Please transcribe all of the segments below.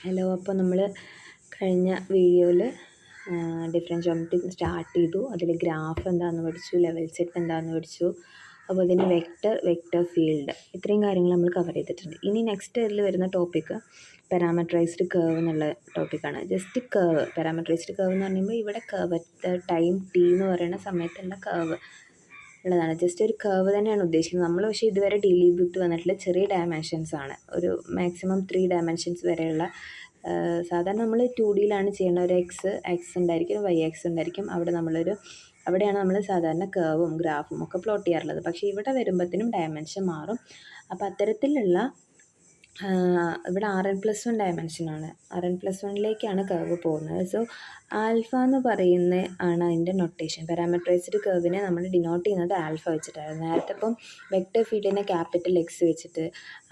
Hello, അപ്പോൾ നമ്മൾ കഴിഞ്ഞ വീഡിയോയിൽ ഡിഫറൻറ്റ് ജോമെട്രി സ്റ്റാർട്ട് ചെയ്തു. അതിൽ ഗ്രാഫ് എന്താണെന്ന് പഠിച്ചു, ലെവൽ സെറ്റ് എന്താണെന്ന് പഠിച്ചു, അപ്പോൾ അതിന് വെക്റ്റർ ഫീൽഡ്, ഇത്രയും കാര്യങ്ങൾ നമ്മൾ കവർ ചെയ്തിട്ടുണ്ട്. ഇനി നെക്സ്റ്റ് ഇതിൽ വരുന്ന ടോപ്പിക്ക് പാരാമട്രൈസ്ഡ് കർവ് എന്നുള്ള ടോപ്പിക്കാണ്. ജസ്റ്റ് കർവ്, പാരാമട്രൈസ്ഡ് കർവ് എന്ന് പറയുമ്പോൾ ഇവിടെ കർവ് ടൈം ടി എന്ന് പറയുന്ന സമയത്തുള്ള കർവ് ഉള്ളതാണ്. ജസ്റ്റ് ഒരു കർവ് തന്നെയാണ് ഉദ്ദേശിക്കുന്നത്. നമ്മൾ പക്ഷേ ഇതുവരെ ഡീൽ ചെയ്തിട്ട് വന്നിട്ടുള്ള ചെറിയ ഡയമെൻഷൻസ് ആണ്. ഒരു മാക്സിമം 3 ഡയമെൻഷൻസ് വരെയുള്ള സാധാരണ നമ്മൾ 2Dയിലാണ് ചെയ്യുന്ന. ഒരു എക്സ് ഉണ്ടായിരിക്കും, വൈ എക്സ് ഉണ്ടായിരിക്കും. അവിടെയാണ് നമ്മൾ സാധാരണ കർവും ഗ്രാഫും ഒക്കെ പ്ലോട്ട് ചെയ്യാറുള്ളത്. പക്ഷേ ഇവിടെ വരുമ്പോഴത്തേനും ഡയമെൻഷൻ മാറും. അപ്പോൾ അത്തരത്തിലുള്ള ഇവിടെ Rn+1 ഡയമെൻഷനാണ്. Rn+1ലേക്കാണ് കർവ് പോകുന്നത്. സോ ആൽഫ എന്ന് പറയുന്ന ആണ് അതിൻ്റെ നൊട്ടേഷൻ. പാരാമട്രൈസ്ഡ് കർവിനെ നമ്മൾ ഡിനോട്ട് ചെയ്യുന്നത് ആൽഫ വെച്ചിട്ടാണ്. നേരത്തെ ഇപ്പം വെക്റ്റർ ഫീൽഡിനെ ക്യാപിറ്റൽ എക്സ് വെച്ചിട്ട്,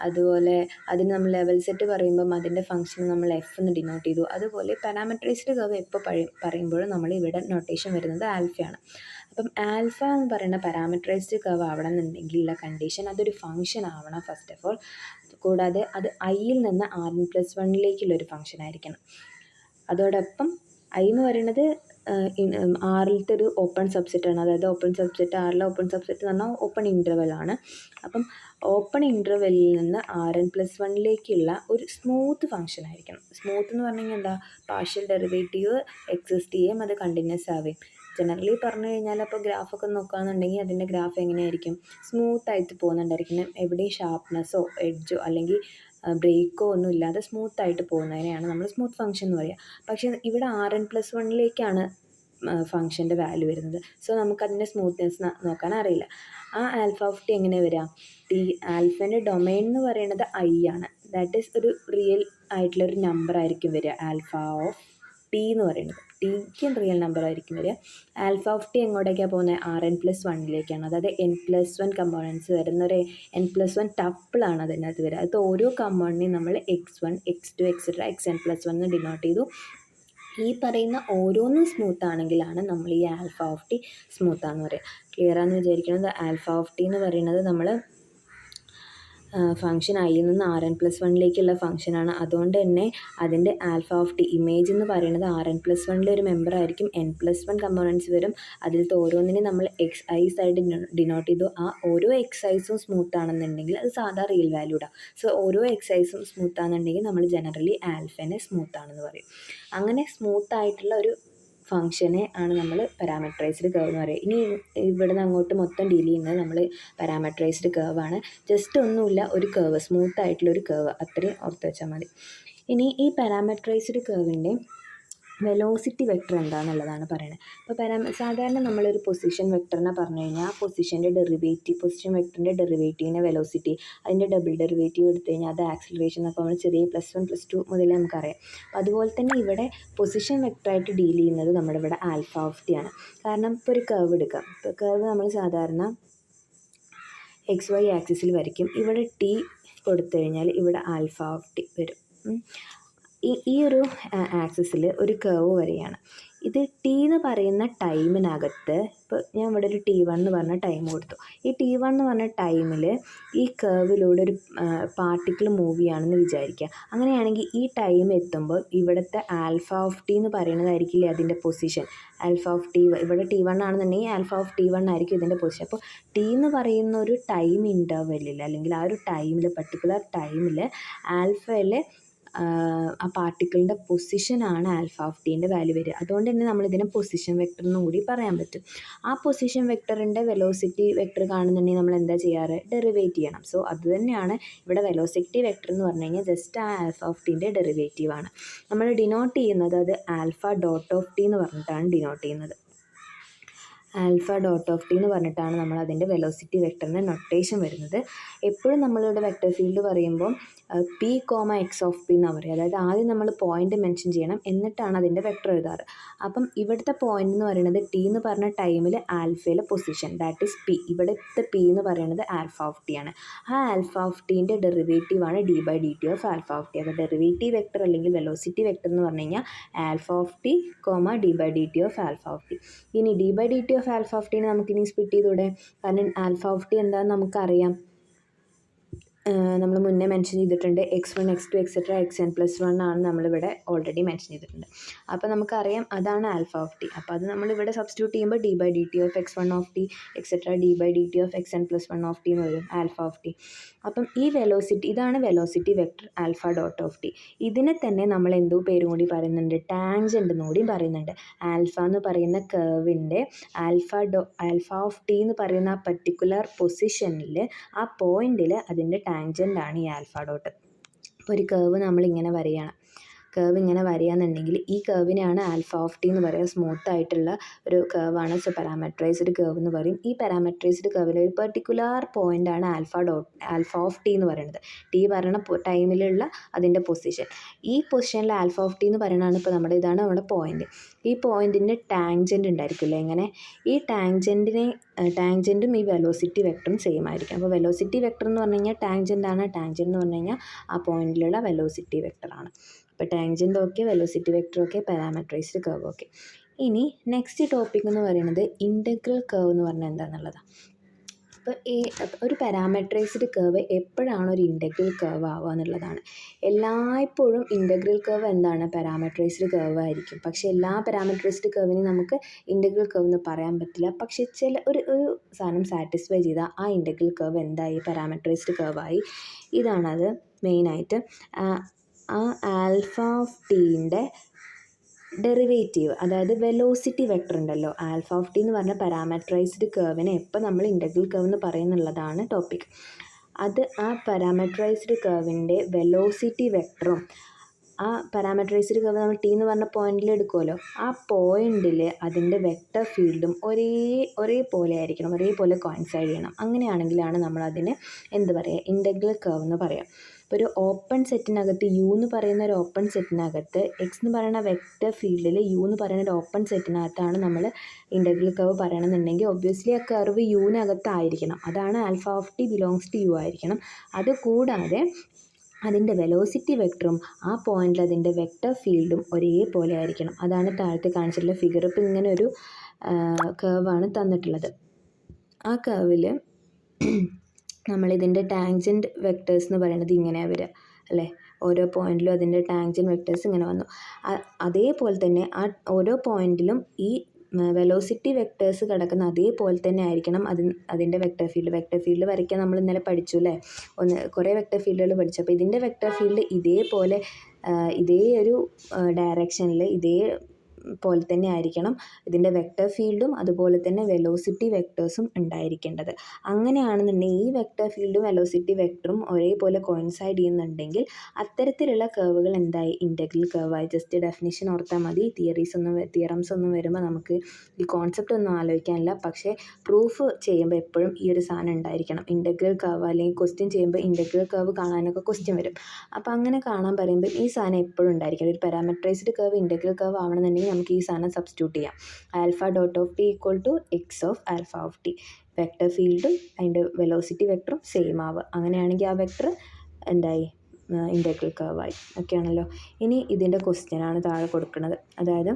അതുപോലെ അതിന് നമ്മൾ ലെവൽ സെറ്റ് പറയുമ്പം അതിൻ്റെ ഫംഗ്ഷൻ നമ്മൾ എഫ് എന്ന് ഡിനോട്ട് ചെയ്തു. അതുപോലെ പാരാമട്രൈസ്ഡ് കർവ് എപ്പോൾ പറയുമ്പോഴും നമ്മൾ ഇവിടെ നൊട്ടേഷൻ വരുന്നത് ആൽഫയാണ്. അപ്പം ആൽഫ എന്ന് പറയുന്ന പാരാമട്രൈസ്ഡ് കർവ് ആവണമെന്നുണ്ടെങ്കിലുള്ള കണ്ടീഷൻ അതൊരു ഫംഗ്ഷൻ ആവണം ഫസ്റ്റ് ഓഫ് ഓൾ. കൂടാതെ അത് ഐയിൽ നിന്ന് Rn+1ലേക്കുള്ളൊരു ഫംഗ്ഷൻ ആയിരിക്കണം. അതോടൊപ്പം ഐ എന്ന് പറയുന്നത് ആറിലത്തെ ഒരു ഓപ്പൺ സബ്സെറ്റാണ്. അതായത് ഓപ്പൺ സബ്സെറ്റ്, ആറിലെ ഓപ്പൺ സബ്സെറ്റ് എന്ന് പറഞ്ഞാൽ ഓപ്പൺ ഇൻ്റർവെലാണ്. അപ്പം ഓപ്പൺ ഇൻ്റർവെല്ലിൽ നിന്ന് Rn+1ലേക്കുള്ള ഒരു സ്മൂത്ത് ഫംഗ്ഷൻ ആയിരിക്കണം. സ്മൂത്ത് എന്ന് പറഞ്ഞു കഴിഞ്ഞാൽ എന്താ, പാർഷ്യൽ ഡെറിവേറ്റീവ് എക്സിസ്റ്റ് ചെയ്യും, അത് കണ്ടിന്യൂസ് ആവുകയും. ജനറലി പറഞ്ഞു കഴിഞ്ഞാൽ അപ്പോൾ ഗ്രാഫൊക്കെ നോക്കുകയാണെന്നുണ്ടെങ്കിൽ അതിൻ്റെ ഗ്രാഫ് എങ്ങനെയായിരിക്കും, സ്മൂത്ത് ആയിട്ട് പോകുന്നുണ്ടായിരിക്കും. എവിടെയും ഷാർപ്നെസ്സോ എഡ്ജോ അല്ലെങ്കിൽ ബ്രേക്കോ ഒന്നും ഇല്ലാതെ സ്മൂത്ത് ആയിട്ട് പോകുന്നതിനെയാണ് നമ്മൾ സ്മൂത്ത് ഫംഗ്ഷൻ എന്ന് പറയുക. പക്ഷേ ഇവിടെ Rn+1ലേക്കാണ് ഫംഗ്ഷൻ്റെ വാല്യൂ വരുന്നത്. സോ നമുക്കതിൻ്റെ സ്മൂത്ത്നെസ് നോക്കാൻ അറിയില്ല. ആ ആൽഫ ഓഫ് ടി എങ്ങനെ വരിക, ടി ആൽഫേൻ്റെ ഡൊമൈൻ എന്ന് പറയുന്നത് ഐ ആണ്. ദാറ്റ് ഈസ് ഒരു റിയൽ ആയിട്ടുള്ളൊരു നമ്പർ ആയിരിക്കും വരിക. ആൽഫ ഓഫ് ടി എന്ന് പറയുന്നത് ടിക്കും റിയൽ നമ്പർ ആയിരിക്കും വരിക. ആൽഫ ഓഫ് ടി എങ്ങോട്ടേക്കാണ് പോകുന്നത്, Rn+1ലേക്കാണ്. അതായത് n+1 കമ്പോണൻസ് വരുന്ന ഒരു n+1 ടപ്പിളാണ് അതിനകത്ത് വരിക. അത് ഓരോ കമ്പോണൻറ്റിനെയും നമ്മൾ x1, x2, xn+1 എന്ന് ഡിനോട്ട് ചെയ്തു. ഈ പറയുന്ന ഓരോന്നും സ്മൂത്ത് ആണെങ്കിലാണ് നമ്മൾ ഈ ആൽഫ ഓഫ് ടി സ്മൂത്താണെന്ന് പറയുക. ക്ലിയർ ആണെന്ന് വിചാരിക്കുന്നത്. ആൽഫ ഓഫ് ടി എന്ന് പറയുന്നത് നമ്മൾ ഫംഗ്ഷൻ ഐയിൽ നിന്ന് Rn+1ലേക്കുള്ള ഫംഗ്ഷനാണ്. അതുകൊണ്ട് തന്നെ അതിൻ്റെ ആൽഫ ഓഫ് ടി ഇമേജ് എന്ന് പറയുന്നത് Rn+1ലെ ഒരു മെമ്പർ ആയിരിക്കും. n+1 കമ്പോണൻസ് വരും. അതിലത്തെ ഓരോന്നിനെയും നമ്മൾ എക്സ് ഐസ് ആയിട്ട് ഡിനോട്ട് ചെയ്തു. ആ ഓരോ എക്സ് ഐസും സ്മൂത്ത് ആണെന്നുണ്ടെങ്കിൽ അത് സാധാ റിയൽ വാല്യൂഡാണ്. സോ ഓരോ എക്സ് ഐസും സ്മൂത്ത് ആണെന്നുണ്ടെങ്കിൽ നമ്മൾ ജനറലി ആൽഫനെ സ്മൂത്ത് ആണെന്ന് പറയും. അങ്ങനെ സ്മൂത്ത് ആയിട്ടുള്ള ഒരു ഫംഗ്ഷനെ ആണ് നമ്മൾ പാരാമട്രൈസ്ഡ് കർവ് എന്ന് പറയുക. ഇനി ഇവിടെ നിന്ന് അങ്ങോട്ട് മൊത്തം ഡീൽ ചെയ്യുന്നത് നമ്മൾ പാരാമട്രൈസ്ഡ് കർവാണ്. ജസ്റ്റ് ഒന്നുമില്ല, ഒരു കർവ്, സ്മൂത്ത് ആയിട്ടുള്ളൊരു കർവ്, അത്രയും ഓർത്ത് വെച്ചാൽ മതി. ഇനി ഈ പാരാമട്രൈസ്ഡ് കർവിൻ്റെ വെലോസിറ്റി വെക്ടർ എന്താണെന്നുള്ളതാണ് പറയുന്നത്. അപ്പോൾ സാധാരണ നമ്മളൊരു പൊസിഷൻ വെക്ടറിനെ പറഞ്ഞു കഴിഞ്ഞാൽ ആ പൊസിഷൻ വെക്ടറിൻ്റെ ഡെറിവേറ്റീവിനെ വെലോസിറ്റി, അതിൻ്റെ ഡബിൾ ഡെറിവേറ്റീവ് എടുത്തു കഴിഞ്ഞാൽ അത് ആക്സിലറേഷൻ. അപ്പോൾ നമ്മൾ ചെറിയ +1 +2 മുതലേ നമുക്കറിയാം. അപ്പോൾ അതുപോലെ തന്നെ ഇവിടെ പൊസിഷൻ വെക്ടറായിട്ട് ഡീൽ ചെയ്യുന്നത് നമ്മുടെ ഇവിടെ ആൽഫ ഓഫ് ടി ആണ്. കാരണം ഇപ്പോൾ ഒരു കർവ് എടുക്കാം. ഇപ്പോൾ കർവ് നമ്മൾ സാധാരണ XY ആക്സിസിൽ വരയ്ക്കും. ഇവിടെ ടി കൊടുത്തു കഴിഞ്ഞാൽ ഇവിടെ ആൽഫ ഓഫ് ടി വരും. ഈ ഒരു ആക്സിസിൽ ഒരു കർവ് വരെയാണ്. ഇത് ടി എന്ന് പറയുന്ന ടൈമിനകത്ത്, ഇപ്പോൾ ഞാൻ ഇവിടെ ഒരു T1 എന്ന് പറഞ്ഞ ടൈം കൊടുത്തു. ഈ T1 എന്ന് പറഞ്ഞ ടൈമിൽ ഈ കർവിലൂടെ ഒരു പാർട്ടിക്കിൾ മൂവ് ചെയ്യുകയാണെന്ന് വിചാരിക്കുക. അങ്ങനെയാണെങ്കിൽ ഈ ടൈം എത്തുമ്പോൾ ഇവിടുത്തെ ആൽഫ ഓഫ് ടി എന്ന് പറയുന്നതായിരിക്കില്ലേ അതിൻ്റെ പൊസിഷൻ. ആൽഫ ഓഫ് ടി ഇവിടെ T1 ആണെന്നുണ്ടെങ്കിൽ ആൽഫ ഓഫ് T1 ആയിരിക്കും ഇതിൻ്റെ പൊസിഷൻ. അപ്പോൾ ടി എന്ന് പറയുന്ന ഒരു ടൈം ഇൻ്റർവെല്ലിൽ, അല്ലെങ്കിൽ ആ ഒരു ടൈമിൽ, പർട്ടിക്കുലർ ടൈമിൽ ആൽഫയിൽ ആ പാർട്ടിക്കിളിൻ്റെ പൊസിഷനാണ് ആൽഫ ഓഫ് ടീൻ്റെ വാല്യൂ വരിക. അതുകൊണ്ട് തന്നെ നമ്മളിതിനെ പൊസിഷൻ വെക്ടർ എന്നും കൂടി പറയാൻ പറ്റും. ആ പൊസിഷൻ വെക്ടറിൻ്റെ വെലോസിറ്റി വെക്ടർ കാണുന്നുണ്ടെങ്കിൽ നമ്മൾ എന്താ ചെയ്യാറ്, ഡെറിവേറ്റ് ചെയ്യണം. സോ അത് തന്നെയാണ് ഇവിടെ വെലോസിറ്റി വെക്ടർ എന്ന് പറഞ്ഞു കഴിഞ്ഞാൽ ജസ്റ്റ് ആ ആൽഫ ഓഫ് ടീൻ്റെ ഡെറിവേറ്റീവാണ്. നമ്മൾ ഡിനോട്ട് ചെയ്യുന്നത് അത് ആൽഫ ഡോട്ട് ഓഫ് ടി എന്ന് പറഞ്ഞിട്ടാണ് ഡിനോട്ട് ചെയ്യുന്നത്. ആൽഫ ഡോട്ട് ഓഫ് ടി എന്ന് പറഞ്ഞിട്ടാണ് നമ്മൾ അതിൻ്റെ വെലോസിറ്റി വെക്ടറിൻ്റെ നൊട്ടേഷൻ വരുന്നത്. എപ്പോഴും നമ്മളിവിടെ വെക്ടർ ഫീൽഡ് പറയുമ്പോൾ P, X ഓഫ് P എന്നാണ് പറയുക. അതായത് ആദ്യം നമ്മൾ പോയിൻ്റ് മെൻഷൻ ചെയ്യണം, എന്നിട്ടാണ് അതിൻ്റെ വെക്ടർ എഴുതാറ്. അപ്പം ഇവിടുത്തെ പോയിൻ്റ് എന്ന് പറയുന്നത് ടി എന്ന് പറഞ്ഞ ടൈമിൽ ആൽഫയിലെ പൊസിഷൻ, ദാറ്റ് ഈസ് P. ഇവിടുത്തെ P എന്ന് പറയുന്നത് ആൽഫ ഓഫ് ടി ആണ്. ആ ആൽഫ ഓഫ് ടീൻ്റെ ഡെറിവേറ്റീവാണ് d/dt of alpha of t. അപ്പോൾ ഡെറിവേറ്റീവ് വെക്ടർ അല്ലെങ്കിൽ വെലോസിറ്റി വെക്ടർ എന്ന് പറഞ്ഞു കഴിഞ്ഞാൽ alpha of t, d/dt of alpha of t. ഇനി d/dt ഓഫ് ആൽഫ ഓഫ് ടീനെ നമുക്കിനി സ്പ്ലിറ്റ് ചെയ്തൂടെ, കാരണം ആൽഫ ഓഫ് ടി എന്താണെന്ന് നമുക്കറിയാം. നമ്മൾ മുന്നേ മെൻഷൻ ചെയ്തിട്ടുണ്ട് x1 x2 എക്സെട്ര xn+1 ആണ് നമ്മളിവിടെ ഓൾറെഡി മെൻഷൻ ചെയ്തിട്ടുണ്ട്. അപ്പോൾ നമുക്കറിയാം അതാണ് ആൽഫ ഓഫ് ടി. അപ്പോൾ അത് നമ്മളിവിടെ സബ്സ്റ്റിറ്റ്യൂട്ട് ചെയ്യുമ്പോൾ d/dt of x1 of T etcetera d/dt of xn+1 of T എന്ന് വരും, ആൽഫ ഓഫ് ടി. അപ്പം ഈ വെലോസിറ്റി, ഇതാണ് velocity vector alpha dot of T. ഇതിനെ തന്നെ നമ്മൾ എന്തോ പേരും കൂടി പറയുന്നുണ്ട്, ടാൻജൻ്റ് എന്ന് കൂടി പറയുന്നുണ്ട്. ആൽഫ എന്ന് പറയുന്ന കർവിൻ്റെ ആൽഫ ഓഫ് ടി എന്ന് പറയുന്ന ആ പർട്ടിക്കുലർ പൊസിഷനിൽ, ആ പോയിന്റിൽ അതിൻ്റെ ടാൻജൻ്റ് ആണ് ഈ ആൽഫ ഡോട്ട്. അപ്പോൾ ഒരു കർവ് നമ്മളിങ്ങനെ വരികയാണ്, കർവ് ഇങ്ങനെ വരികയാണെന്നുണ്ടെങ്കിൽ ഈ കർവിനെയാണ് ആൽഫ ഓഫ് ടി എന്ന് പറയുക. സ്മൂത്ത് ആയിട്ടുള്ള ഒരു കർവാണ്, സോ പാരാമെട്രൈസ്ഡ് കർവ് എന്ന് പറയും. ഈ പാരാമെട്രൈസ്ഡ് കർവിലെ ഒരു പെർട്ടിക്കുലർ പോയിൻ്റാണ് ആൽഫ ഓഫ് ടി എന്ന് പറയുന്നത്. ടി പറയുന്ന ടൈമിലുള്ള അതിൻ്റെ പൊസിഷൻ. ഈ പൊസിഷനിൽ ആൽഫ ഓഫ് ടി എന്ന് പറയുന്നതാണ് ഇപ്പോൾ ഇതാണ് നമ്മുടെ പോയിൻ്റ്. ഈ പോയിൻറ്റിൻ്റെ ടാൻജൻ്റ് ഉണ്ടായിരിക്കില്ല ഇങ്ങനെ. ഈ ടാൻജൻറ്റും ഈ വെലോസിറ്റി വെക്ടറും സെയിം ആയിരിക്കും. അപ്പോൾ വെലോസിറ്റി വെക്ടർ എന്ന് പറഞ്ഞു കഴിഞ്ഞാൽ ടാൻജൻ്റ് ആണ്, ടാൻജൻ്റ് എന്ന് പറഞ്ഞു കഴിഞ്ഞാൽ ആ പോയിന്റിലുള്ള വെലോസിറ്റി വെക്ടറാണ്. അപ്പോൾ tangent okay, velocity vector okay, parametrized curve okay. ഇനി നെക്സ്റ്റ് ടോപ്പിക് എന്ന് പറയുന്നത് ഇൻ്റഗ്രൽ കർവ് എന്ന് പറഞ്ഞാൽ എന്താണെന്നുള്ളതാണ്. അപ്പോൾ ഒരു പാരാമെട്രൈസ്ഡ് കർവ് എപ്പോഴാണ് ഒരു ഇൻ്റഗ്രൽ കർവ് ആവുക എന്നുള്ളതാണ്. എല്ലായ്പ്പോഴും ഇൻ്റഗ്രൽ കർവ് എന്താണ്, പാരാമെട്രൈസ്ഡ് കർവ് ആയിരിക്കും. പക്ഷേ എല്ലാ പാരാമെട്രൈസ്ഡ് കർവിനെയും നമുക്ക് ഇൻ്റഗ്രൽ കർവ് എന്ന് പറയാൻ പറ്റില്ല. പക്ഷേ ഒരു സാധനം സാറ്റിസ്ഫൈ ചെയ്താൽ ആ ഇൻ്റഗ്രൽ കർവ് എന്തായി, പാരാമെട്രൈസ്ഡ് കർവായി. ഇതാണത് മെയിനായിട്ട്. ആ ആൽഫ ഓഫ് ടീൻ്റെ ഡെറിവേറ്റീവ്, അതായത് വെലോസിറ്റി വെക്ടർ ഉണ്ടല്ലോ, ആൽഫ ഓഫ് ടി എന്ന് പറഞ്ഞ പാരാമെട്രൈസ്ഡ് കർവിനെ എപ്പോൾ നമ്മൾ ഇൻ്റഗ്രൽ കർവ് എന്ന് പറയുന്നുള്ളതാണ് ടോപ്പിക്. അത് ആ പാരാമെട്രൈസ്ഡ് കർവിൻ്റെ വെലോസിറ്റി വെക്ടറും ആ പാരാമെട്രൈസ്ഡ് കർവ് നമ്മൾ ടി എന്ന് പറഞ്ഞ പോയിന്റിൽ എടുക്കുമല്ലോ, ആ പോയിന്റിൽ അതിൻ്റെ വെക്ടർ ഫീൽഡും ഒരേപോലെ ആയിരിക്കണം, ഒരേപോലെ കോയിൻസൈഡ് ചെയ്യണം. അങ്ങനെയാണെങ്കിലാണ് നമ്മളതിനെ എന്ത് പറയുക, ഇൻ്റഗ്രൽ കർവ് എന്ന് പറയാം. ഇപ്പോൾ ഒരു ഓപ്പൺ സെറ്റിനകത്ത് യു എന്ന് പറയുന്ന ഒരു ഓപ്പൺ സെറ്റിനകത്ത് എക്സ് എന്ന് പറയുന്ന വെക്റ്റർ ഫീൽഡിൽ യു എന്ന് പറയുന്ന ഒരു ഓപ്പൺ സെറ്റിനകത്താണ് നമ്മൾ ഇൻ്റഗ്രൽ കർവ് പറയണമെന്നുണ്ടെങ്കിൽ ഒബ്വിയസ്ലി ആ കർവ് യുവിനകത്തായിരിക്കണം. അതാണ് alpha of T belongs to U ആയിരിക്കണം. അതുകൂടാതെ അതിൻ്റെ വെലോസിറ്റി വെക്ടറും ആ പോയിന്റിൽ അതിൻ്റെ വെക്ടർ ഫീൽഡും ഒരേപോലെ ആയിരിക്കണം. അതാണ് താഴത്തെ കാണിച്ചിട്ടുള്ള ഫിഗർ. ഇപ്പോൾ ഇങ്ങനെ ഒരു കർവാണ് തന്നിട്ടുള്ളത്. ആ കർവിൽ നമ്മളിതിൻ്റെ ടാൻജൻറ്റ് വെക്ടേഴ്സ് എന്ന് പറയുന്നത് ഇങ്ങനെയാണ് വരിക അല്ലേ. ഓരോ പോയിന്റിലും അതിൻ്റെ ടാൻജൻറ്റ് വെക്ടേഴ്സ് ഇങ്ങനെ വന്നു. അതേപോലെ തന്നെ ആ ഓരോ പോയിന്റിലും ഈ വെലോസിറ്റി വെക്ടേഴ്സ് കിടക്കുന്ന അതേപോലെ തന്നെ ആയിരിക്കണം അതിൻ്റെ വെക്ടർ ഫീൽഡ് വരയ്ക്കാൻ നമ്മൾ ഇന്നലെ പഠിച്ചു അല്ലേ, കുറേ വെക്ടർ ഫീൽഡുകൾ പഠിച്ചു. അപ്പോൾ ഇതിൻ്റെ വെക്ടർ ഫീൽഡ് ഇതേപോലെ ഇതേ ഒരു ഡയറക്ഷനിൽ പോലെ തന്നെ ആയിരിക്കണം ഇതിൻ്റെ വെക്ടർ ഫീൽഡും അതുപോലെ തന്നെ വെലോസിറ്റി വെക്ടേഴ്സും ഉണ്ടായിരിക്കേണ്ടത്. അങ്ങനെയാണെന്നുണ്ടെങ്കിൽ ഈ വെക്ടർ ഫീൽഡും വെലോസിറ്റി വെക്ടറും ഒരേപോലെ കോയിൻസൈഡ് ചെയ്യുന്നുണ്ടെങ്കിൽ അത്തരത്തിലുള്ള കർവുകൾ എന്തായി, ഇൻ്റഗ്രൽ കർവായി. ജസ്റ്റ് ഡെഫിനിഷൻ ഓർത്താൽ മതി. തിയറംസ് ഒന്നും വരുമ്പോൾ നമുക്ക് ഈ കോൺസെപ്റ്റ് ഒന്നും ആലോചിക്കാനില്ല. പക്ഷേ പ്രൂഫ് ചെയ്യുമ്പോൾ എപ്പോഴും ഈ ഒരു സാധനം ഉണ്ടായിരിക്കണം, ഇൻ്റഗ്രൽ കർവ്. അല്ലെങ്കിൽ ക്വസ്റ്റ്യൻ ചെയ്യുമ്പോൾ ഇൻ്റഗ്രൽ കർവ് കാണാനൊക്കെ ക്വസ്റ്റ്യൻ വരും. അപ്പോൾ അങ്ങനെ കാണാൻ പറയുമ്പോൾ ഈ സാധനം എപ്പോഴും ഉണ്ടായിരിക്കണം. ഒരു പാരാമെട്രൈസ്ഡ് കർവ് ഇൻ്റഗ്രൽ കർവ് ആവണമെന്നുണ്ടെങ്കിൽ നമുക്ക് ഈ സാധനം സബ്സ്റ്റിറ്റ്യൂട്ട് ചെയ്യാം. Alpha dot of T equal to X of alpha of T. Vector ഫീൽഡും അതിൻ്റെ വെലോസിറ്റി വെക്ടറും സെയിം ആവുക. അങ്ങനെയാണെങ്കിൽ ആ വെക്ടർ എന്തായി, ഇൻ്റഗ്രൽ കർവായി. ഓക്കെ ആണല്ലോ. ഇനി ഇതിൻ്റെ ക്വസ്റ്റ്യനാണ് താഴെ കൊടുക്കുന്നത്. അതായത്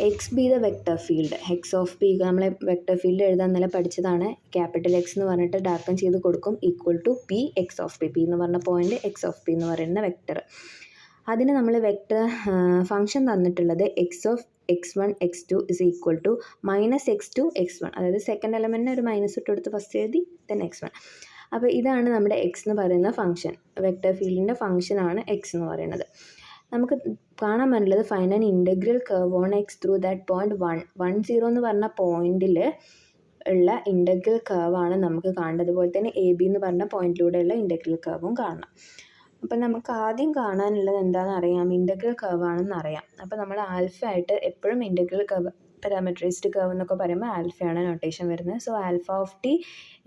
X B the vector field, X of P, നമ്മളെ വെക്ടർ ഫീൽഡ് എഴുതാൻ ഇന്നലെ പഠിച്ചതാണ്. ക്യാപിറ്റൽ എക്സ് എന്ന് പറഞ്ഞിട്ട് ഡാർക്കൻ ചെയ്ത് കൊടുക്കും, equal to P X of P. P എന്ന് പറഞ്ഞ പോയിന്റ്, എക്സ് ഓഫ് പി എന്ന് പറയുന്ന വെക്ടർ. അതിന് നമ്മൾ വെക്ടർ ഫംഗ്ഷൻ തന്നിട്ടുള്ളത് X of x1 x2 is equal to -x2 x1. അതായത് സെക്കൻഡ് എലമെൻറ്റിന് ഒരു മൈനസ് ഇട്ട് കൊടുത്ത് ഫസ്റ്റ് എഴുതി, ദെൻ x1. അപ്പോൾ ഇതാണ് നമ്മുടെ എക്സ് എന്ന് പറയുന്ന ഫംഗ്ഷൻ. വെക്ടർ ഫീൽഡിൻ്റെ ഫംഗ്ഷനാണ് എക്സ് എന്ന് പറയുന്നത്. നമുക്ക് കാണാൻ പറ്റുള്ളത് find an integral curve on x through that point 1 എന്ന് പറഞ്ഞ പോയിന്റിൽ ഉള്ള ഇൻ്റഗ്രൽ കർവാണ് നമുക്ക് കാണേണ്ടത്. അതുപോലെ തന്നെ എ ബി എന്ന് പറഞ്ഞ പോയിന്റിലൂടെയുള്ള ഇൻ്റഗ്രൽ കർവും കാണണം. അപ്പം നമുക്ക് ആദ്യം കാണാനുള്ളത് എന്താണെന്ന് അറിയാം, ഇൻ്റഗ്രൽ കർവ് ആണെന്ന് അറിയാം. അപ്പോൾ നമ്മൾ ആൽഫ ആയിട്ട് എപ്പോഴും ഇൻ്റഗ്രൽ കർവ്, പാരാമെട്രൈസ്ഡ് കർവ് എന്നൊക്കെ പറയുമ്പോൾ ആൽഫയാണ് നൊട്ടേഷൻ വരുന്നത്. So alpha of T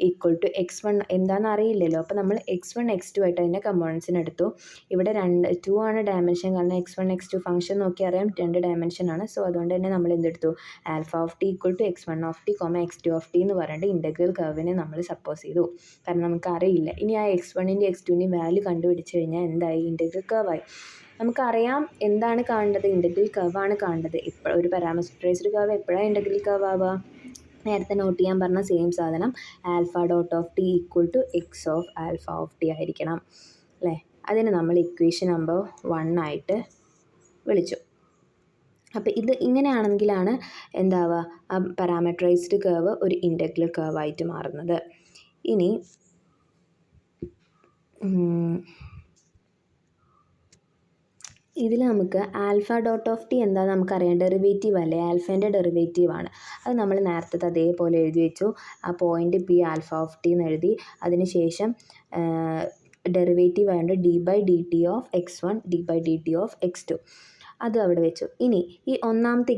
equal to x1 എന്താണെന്ന് അറിയില്ലല്ലോ. അപ്പോൾ നമ്മൾ x1 x2 ആയിട്ട് അതിൻ്റെ കമ്പോണൻസിന് എടുത്തു. ഇവിടെ 2 ആണ് ഡയമെൻഷൻ, കാരണം x1 x2 ഫംഗ്ഷൻ നോക്കി അറിയാം 2 ഡയമെൻഷൻ ആണ്. സോ അതുകൊണ്ട് തന്നെ നമ്മൾ എന്തെടുത്തു, alpha of T equal to x1 of T x2 of T എന്ന് പറഞ്ഞിട്ട് ഇൻ്റഗ്രൽ കർവിനെ നമ്മൾ സപ്പോസ് ചെയ്തു. കാരണം നമുക്ക് അറിയില്ല. ഇനി ആ x1ൻ്റെയും x2ൻ്റെയും വാല്യൂ കണ്ടുപിടിച്ച് കഴിഞ്ഞാൽ എന്തായി, ഇൻ്റഗ്രൽ കർവായി. നമുക്കറിയാം എന്താണ് കാണേണ്ടത്, ഇൻ്റഗ്രൽ കർവാണ് കാണേണ്ടത്. ഇപ്പോൾ ഒരു പാരാമെട്രൈസ്ഡ് കർവ് എപ്പോഴാണ് ഇൻ്റഗ്രൽ കർവ് ആവുക, നേരത്തെ നോട്ട് ചെയ്യാൻ പറഞ്ഞ സെയിം സാധനം alpha dot of T equal to X of alpha of T ആയിരിക്കണം അല്ലേ. അതിന് നമ്മൾ ഇക്വേഷൻ നമ്പർ 1 ആയിട്ട് വിളിച്ചു. അപ്പോൾ ഇത് ഇങ്ങനെയാണെങ്കിലാണ് എന്താവുക, ആ പാരാമീറ്ററൈസ്ഡ് കർവ് ഒരു ഇൻ്റഗ്രൽ കർവായിട്ട് മാറുന്നത്. ഇനി ഇതിൽ നമുക്ക് ആൽഫ ഡോട്ട് ഓഫ് ടി എന്താ നമുക്കറിയാം, ഡെറിവേറ്റീവ് അല്ലേ, ആൽഫേൻ്റെ ഡെറിവേറ്റീവ് ആണ്. അത് നമ്മൾ നേരത്തെ അതേപോലെ എഴുതി വെച്ചു. ആ point P alpha of T എന്ന് എഴുതി. അതിനുശേഷം ഡെറിവേറ്റീവ് ആയതുകൊണ്ട് D by D T of X 1 D by D T of X 2 അത് അവിടെ വെച്ചു. ഇനി ഈ ഒന്നാമത്തെ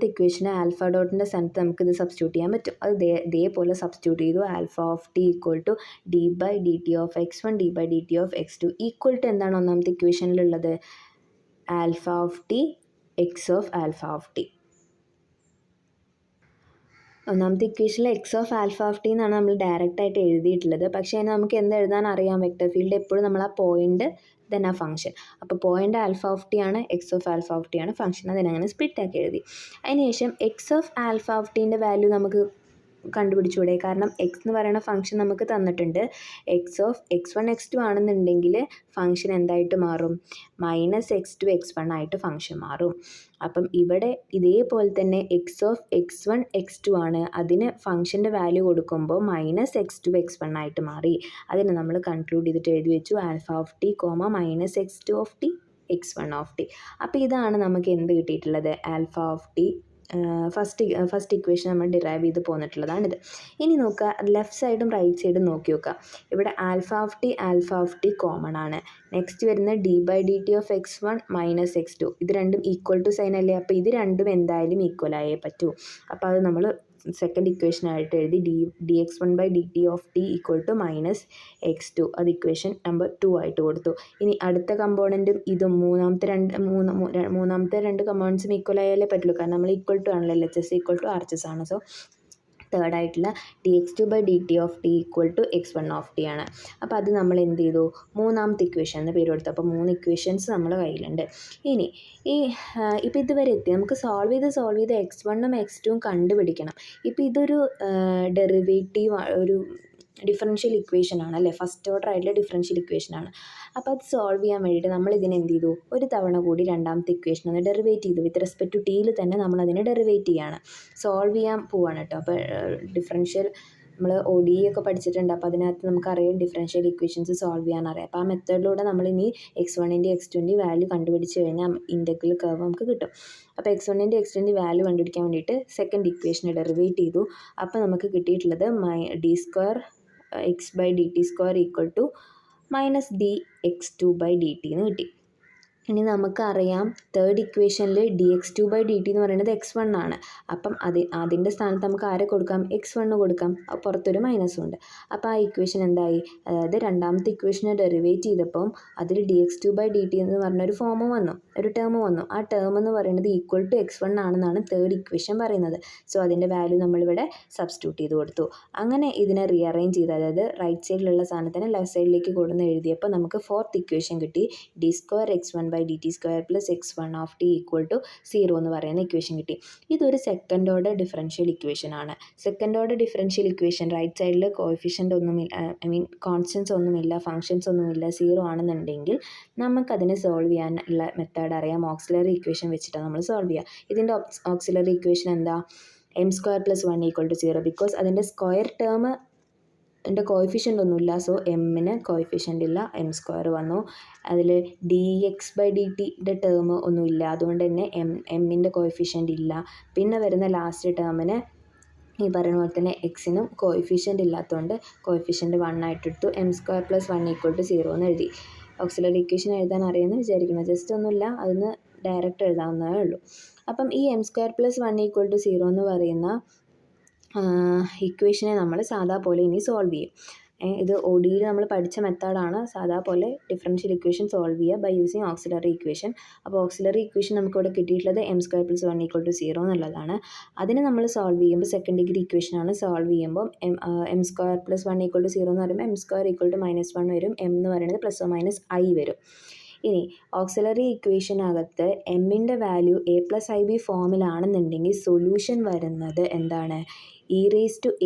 ഇക്വേഷനെ ആൽഫ ഡോട്ടിൻ്റെ സ്ഥാനത്ത് നമുക്കിത് സബ്സ്റ്റിറ്റ്യൂട്ട് ചെയ്യാൻ പറ്റും. അത് ഇതേപോലെ സബ്സ്റ്റിറ്റ്യൂട്ട് ചെയ്തു. Alpha of T equal to d by D T of X 1 D by D T of X 2 equal to എന്താണ് ഒന്നാമത്തെ ഇക്വേഷനിലുള്ളത്, alpha of t x of alpha of t. ഒന്നാമത്തെ ഇക്വേഷനിൽ x of alpha of t എന്നാണ് നമ്മൾ ഡയറക്റ്റായിട്ട് എഴുതിയിട്ടുള്ളത്. പക്ഷേ അതിന് നമുക്ക് എന്ത് എഴുതാൻ അറിയാം, വെക്റ്റർ ഫീൽഡ് എപ്പോഴും നമ്മൾ ആ പോയിൻ്റ് ദെൻ ആ ഫംഗ്ഷൻ. അപ്പോൾ പോയിൻ്റ് ആൽഫ ഓഫ് ടി ആണ്, x of alpha of T ആണ് ഫംഗ്ഷൻ. അതിനങ്ങനെ സ്പ്ലിറ്റ് ആക്കി എഴുതി. അതിനുശേഷം എക്സ് ഓഫ് ആൽഫ ഓഫ് ടീൻ്റെ വാല്യൂ നമുക്ക് കണ്ടുപിടിച്ചൂടെ, കാരണം എക്സ് എന്ന് പറയുന്ന ഫംഗ്ഷൻ നമുക്ക് തന്നിട്ടുണ്ട്. എക്സ് ഓഫ് എക്സ് 1 എക്സ് 2 ആണെന്നുണ്ടെങ്കിൽ ഫംഗ്ഷൻ എന്തായിട്ട് മാറും, മൈനസ് എക്സ് 2 എക്സ് 1 ആയിട്ട് ഫംഗ്ഷൻ മാറും. അപ്പം ഇവിടെ ഇതേപോലെ തന്നെ എക്സ് ഓഫ് എക്സ് 1 എക്സ് 2 ആണ്, അതിന് ഫംഗ്ഷൻ്റെ വാല്യൂ കൊടുക്കുമ്പോൾ മൈനസ് എക്സ് 2 എക്സ് 1 ആയിട്ട് മാറി. അതിന് നമ്മൾ കൺക്ലൂഡ് ചെയ്തിട്ട് എഴുതി വെച്ചു alpha of T comma minus X 2 of t X 1 of t. അപ്പോൾ ഇതാണ് നമുക്ക് എന്ത് കിട്ടിയിട്ടുള്ളത്, alpha of T. First equation നമ്മൾ ഡിറൈവ് ചെയ്ത് പോന്നിട്ടുള്ളതാണിത്. ഇനി നോക്കുക, ലെഫ്റ്റ് സൈഡും റൈറ്റ് സൈഡും നോക്കി നോക്കുക. ഇവിടെ ആൽഫ ഓഫ് ടി കോമൺ ആണ്. നെക്സ്റ്റ് വരുന്ന D by D T of X 1 minus X 2 ഇത് രണ്ടും ഈക്വൽ ടു സൈൻ അല്ലേ. അപ്പോൾ ഇത് രണ്ടും എന്തായാലും ഈക്വൽ ആയേ പറ്റൂ. അപ്പോൾ അത് നമ്മൾ സെക്കൻഡ് ഇക്വേഷനായിട്ട് എഴുതി D X 1 by D T of T equal to minus X 2 അത് ഇക്വേഷൻ നമ്പർ 2 ആയിട്ട് കൊടുത്തു. ഇനി അടുത്ത കമ്പോണൻറ്റും ഇതും മൂന്നാമത്തെ രണ്ട് കമ്പോണൻസും ഈക്വൽ ആയാലേ പറ്റുള്ളൂ, കാരണം നമ്മൾ ഈക്വൽ ടു ആണല്ലോ, L H S equal to R H S ആണ്. സോ തേർഡ് ആയിട്ടുള്ള D X 2 by D T of T equal to X 1 of T ആണ്. അപ്പോൾ അത് നമ്മൾ എന്ത് ചെയ്തു, മൂന്നാമത്തെ ഇക്വേഷൻ എന്ന് പേര് കൊടുത്തു. അപ്പോൾ 3 ഇക്വേഷൻസ് നമ്മുടെ കയ്യിലുണ്ട്. ഇനി ഇപ്പോൾ ഇതുവരെ എത്തി, നമുക്ക് സോൾവ് ചെയ്ത് എക്സ് 1ഉം എക്സ് 2ഉം കണ്ടുപിടിക്കണം. ഇപ്പോൾ ഇതൊരു ഡെറിവേറ്റീവ്, ഒരു ഡിഫറൻഷ്യൽ ഇക്വേഷൻ ആണ് അല്ലേ, ഫസ്റ്റ് ഓർഡർ ആയിട്ടുള്ള ഡിഫറൻഷ്യൽ ഇക്വേഷൻ ആണ്. അപ്പോൾ അത് സോൾവ് ചെയ്യാൻ വേണ്ടിയിട്ട് നമ്മൾ ഇതിനെ എന്ത് ചെയ്തു, ഒരു തവണ കൂടി രണ്ടാമത്തെ ഇക്വേഷൻ ഒന്ന് ഡെറിവേറ്റ് ചെയ്തു. വിത്ത് റെസ്പെക്ട് ടു ടിയിൽ തന്നെ നമ്മൾ അതിനെ ഡെറിവേറ്റ് ചെയ്യാണ്, സോൾവ് ചെയ്യാൻ പോവാണ് കേട്ടോ. അപ്പോൾ ഡിഫറൻഷ്യൽ നമ്മൾ ഒ ഡി ഒക്കെ പഠിച്ചിട്ടുണ്ട്. അപ്പോൾ അതിനകത്ത് നമുക്കറിയാം ഡിഫറൻഷ്യൽ ഇക്വേഷൻസ് സോൾവ് ചെയ്യാൻ അറിയാം. അപ്പോൾ ആ മെത്തേഡിലൂടെ നമ്മളിനി എക്സ് 1ൻ്റെയും എക്സ് 2ൻ്റെയും വാല്യൂ കണ്ടുപിടിച്ച് കഴിഞ്ഞാൽ ഇൻ്റഗ്രൽ കർവ് നമുക്ക് കിട്ടും. അപ്പോൾ എക്സ് 1ൻ്റെയും എക്സ് 2ൻ്റെയും വാല്യൂ കണ്ടുപിടിക്കാൻ വേണ്ടിയിട്ട് സെക്കൻഡ് ഇക്വേഷനെ ഡെറിവേറ്റ് ചെയ്തു. അപ്പോൾ നമുക്ക് കിട്ടിയിട്ടുള്ളത് D square X by D T square equal to minus D X 2 by D T എന്ന് കിട്ടി. ഇനി നമുക്കറിയാം തേർഡ് ഇക്വേഷനിൽ D X 2 by D T എന്ന് പറയുന്നത് എക്സ് 1 ആണ്. അപ്പം അതിൻ്റെ സ്ഥാനത്ത് നമുക്ക് ആരെ കൊടുക്കാം, എക്സ് 1 കൊടുക്കാം. പുറത്തൊരു മൈനസും ഉണ്ട്. അപ്പോൾ ആ ഇക്വേഷൻ എന്തായി, അതായത് രണ്ടാമത്തെ ഇക്വേഷനെ ഡെറിവേറ്റ് ചെയ്തപ്പം അതിൽ D X 2 by D T എന്ന് പറഞ്ഞൊരു ഫോം വന്നു, ഒരു ടേം വന്നു. ആ ടേം എന്ന് പറയുന്നത് ഈക്വൽ ടു എക്സ് 1 ആണെന്നാണ് തേർഡ് ഇക്വേഷൻ പറയുന്നത്. സോ അതിൻ്റെ വാല്യൂ നമ്മളിവിടെ സബ്സ്റ്റിറ്റ്യൂട്ട് ചെയ്ത് കൊടുത്തു. അങ്ങനെ ഇതിനെ റീഅറേഞ്ച് ചെയ്ത്, അതായത് റൈറ്റ് സൈഡിലുള്ള സാധനത്തിന് ലെഫ്റ്റ് സൈഡിലേക്ക് കൊടുന്ന് എഴുതിയപ്പോൾ നമുക്ക് ഫോർത്ത് ഇക്വേഷൻ കിട്ടി. D square X 1 by D T square plus X 1 of T equal to 0 എന്ന് പറയുന്ന ഇക്വേഷൻ കിട്ടി. ഇതൊരു സെക്കൻഡ് ഓർഡർ ഡിഫറൻഷ്യൽ ഇക്വേഷൻ ആണ്. Second order differential equation right സൈഡിൽ കോഎഫിഷ്യൻ്റ് ഒന്നുമില്ല, കോൺസ്റ്റൻസ് ഒന്നുമില്ല, ഫംഗ്ഷൻസ് ഒന്നുമില്ല, 0 ആണെന്നുണ്ടെങ്കിൽ നമുക്കതിനെ സോൾവ് ചെയ്യാനുള്ള മെത്തേഡ് അറിയാം. ഓക്സിലറി ഇക്വേഷൻ വെച്ചിട്ടാണ് നമ്മൾ സോൾവ് ചെയ്യുക. ഇതിൻ്റെ ഓക്സിലറി ഇക്വേഷൻ എന്താ, M square plus 1 equal to 0. Because അതിൻ്റെ സ്ക്വയർ ടേം എൻ്റെ കോഎഫിഷ്യൻ്റ് ഒന്നുമില്ല, സോ എമ്മിന് കോഎഫിഷ്യൻ്റ് ഇല്ല, എം സ്ക്വയർ വന്നു. അതിൽ ഡി എക്സ് ബൈ ഡി ടിയുടെ ടേം ഒന്നുമില്ല, അതുകൊണ്ട് തന്നെ എമ്മിൻ്റെ കോഎഫിഷ്യൻ്റ് ഇല്ല. പിന്നെ വരുന്ന ലാസ്റ്റ് ടേമിന് ഈ പറയുന്ന പോലെ തന്നെ എക്സിനും കോഎഫിഷ്യൻ്റ് ഇല്ലാത്തതുകൊണ്ട് കോഎഫിഷ്യൻ്റ് 1 ആയിട്ടെടുത്തു. M square plus 1 equal to 0 എന്ന് എഴുതി. ഓക്സിലറി ഇക്വേഷൻ എഴുതാൻ അറിയുമെന്ന് വിചാരിക്കുന്നു, ജസ്റ്റ് ഒന്നുമില്ല, അതിന് ഡയറക്റ്റ് എഴുതാവുന്നതേ ഉള്ളൂ. അപ്പം ഈ M square plus 1 equal to 0 എന്ന് പറയുന്ന ഇക്വേഷനെ നമ്മൾ സാധാ പോലെ ഇനി സോൾവ് ചെയ്യും. ഇത് ഒ ഡിയിൽ നമ്മൾ പഠിച്ച മെത്തേഡാണ്. സാധാ പോലെ ഡിഫറൻഷ്യൽ ഇക്വേഷൻ സോൾവ് ചെയ്യുക ബൈ യൂസിങ് ഓക്സിലറി ഇക്വേഷൻ. അപ്പോൾ ഓക്സിലറി ഇക്വേഷൻ നമുക്കിവിടെ കിട്ടിയിട്ടുള്ളത് M square plus 1 equal to 0 എന്നുള്ളതാണ്. അതിന് നമ്മൾ സോൾവ് ചെയ്യുമ്പോൾ സെക്കൻഡ് ഡിഗ്രി ഇക്വേഷനാണ്. സോൾവ് ചെയ്യുമ്പോൾ M square plus 1 equal to 0 എന്ന് പറയുമ്പോൾ എം സ്ക്വയർ ഈക്വൽ ടു -1 വരും. എം എന്ന് പറയുന്നത് +or - i വരും. ഇനി ഓക്സിലറി ഇക്വേഷനകത്ത് എമ്മിൻ്റെ വാല്യൂ a+ib ഫോമിലാണെന്നുണ്ടെങ്കിൽ സൊല്യൂഷൻ വരുന്നത് എന്താണ്, e⁻at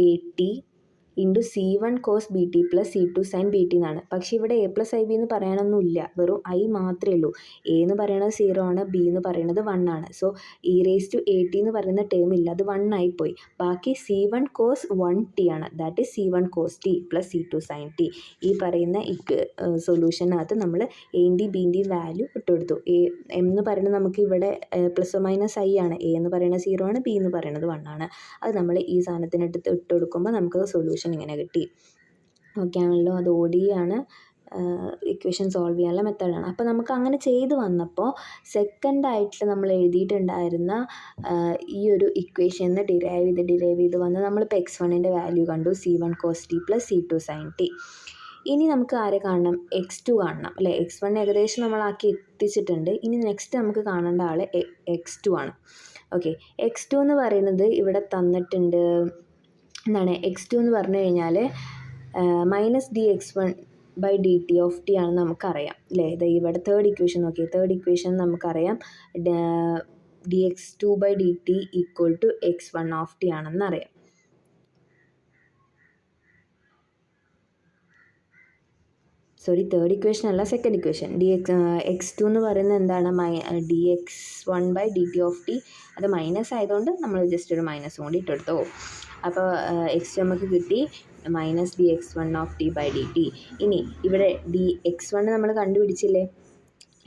into C1 cos bt plus C2 sin bt എന്നാണ്. പക്ഷേ ഇവിടെ a+ib എന്ന് പറയാനൊന്നുമില്ല, വെറും i മാത്രമേ ഉള്ളൂ. a എന്ന് പറയുന്നത് 0 ആണ്, b എന്ന് പറയുന്നത് 1 ആണ്. സോ e⁻at എന്ന് പറയുന്ന ടേം ഇല്ല, അത് 1 ആയിപ്പോയി. ബാക്കി C1 cos 1t ആണ്, that is C1 cos t plus C2 sin t. ഈ പറയുന്ന സൊല്യൂഷനകത്ത് നമ്മൾ എൻ്റെയും ബിൻ്റെയും വാല്യൂ ഇട്ടുകൊടുത്തു. എം എന്ന് പറയുന്നത് നമുക്ക് ഇവിടെ പ്ലസ് മൈനസ് i ആണ്, a എന്ന് പറയുന്നത് 0 ആണ്, b എന്ന് പറയുന്നത് 1 ആണ്. അത് നമ്മൾ ഈ സാധനത്തിനടുത്ത് ഇട്ട് കൊടുക്കുമ്പോൾ നമുക്ക് സൊല്യൂഷൻ ഇങ്ങനെ കിട്ടി. ഓക്കെ ആണല്ലോ, അത് ODE ആണ്, ഇക്വേഷൻ സോൾവ് ചെയ്യാനുള്ള മെത്തേഡാണ്. അപ്പോൾ നമുക്ക് അങ്ങനെ ചെയ്ത് വന്നപ്പോൾ സെക്കൻഡായിട്ട് നമ്മൾ എഴുതിയിട്ടുണ്ടായിരുന്ന ഈ ഒരു ഇക്വേഷന് ഡിറൈവ് ചെയ്ത് വന്ന് നമ്മളിപ്പോൾ x1ൻ്റെ വാല്യൂ കണ്ടു, C1 cos t plus C2 sin t. ഇനി നമുക്ക് ആരെ കാണണം, x2 കാണണം അല്ലേ. x1 ഏകദേശം നമ്മളാക്കി എത്തിച്ചിട്ടുണ്ട്. ഇനി നെക്സ്റ്റ് നമുക്ക് കാണേണ്ട ആൾ x2 ആണ്. ഓക്കെ, x2 എന്ന് പറയുന്നത് ഇവിടെ തന്നിട്ടുണ്ട്. എന്താണ് x2 എന്ന് പറഞ്ഞു കഴിഞ്ഞാൽ -dx1/dt ആണെന്ന് നമുക്കറിയാം അല്ലേ. ഇവിടെ തേർഡ് ഇക്വേഷൻ നോക്കിയാൽ തേർഡ് ഇക്വേഷൻ നമുക്കറിയാം dx2/dt ഈക്വൽ ടു x1 ആണെന്നറിയാം. സോറി, തേർഡ് ഇക്വേഷൻ അല്ല, സെക്കൻഡ് ഇക്വേഷൻ. x2 എന്ന് പറയുന്നത് എന്താണ്, dx1/dt. അത് മൈനസ് ആയതുകൊണ്ട് നമ്മൾ ജസ്റ്റ് ഒരു മൈനസ് കൂടി ഇട്ടെടുത്തു. അപ്പോൾ x2 നമുക്ക് കിട്ടി -dx1/dt. ഇനി ഇവിടെ dx1 നമ്മൾ കണ്ടുപിടിച്ചില്ലേ,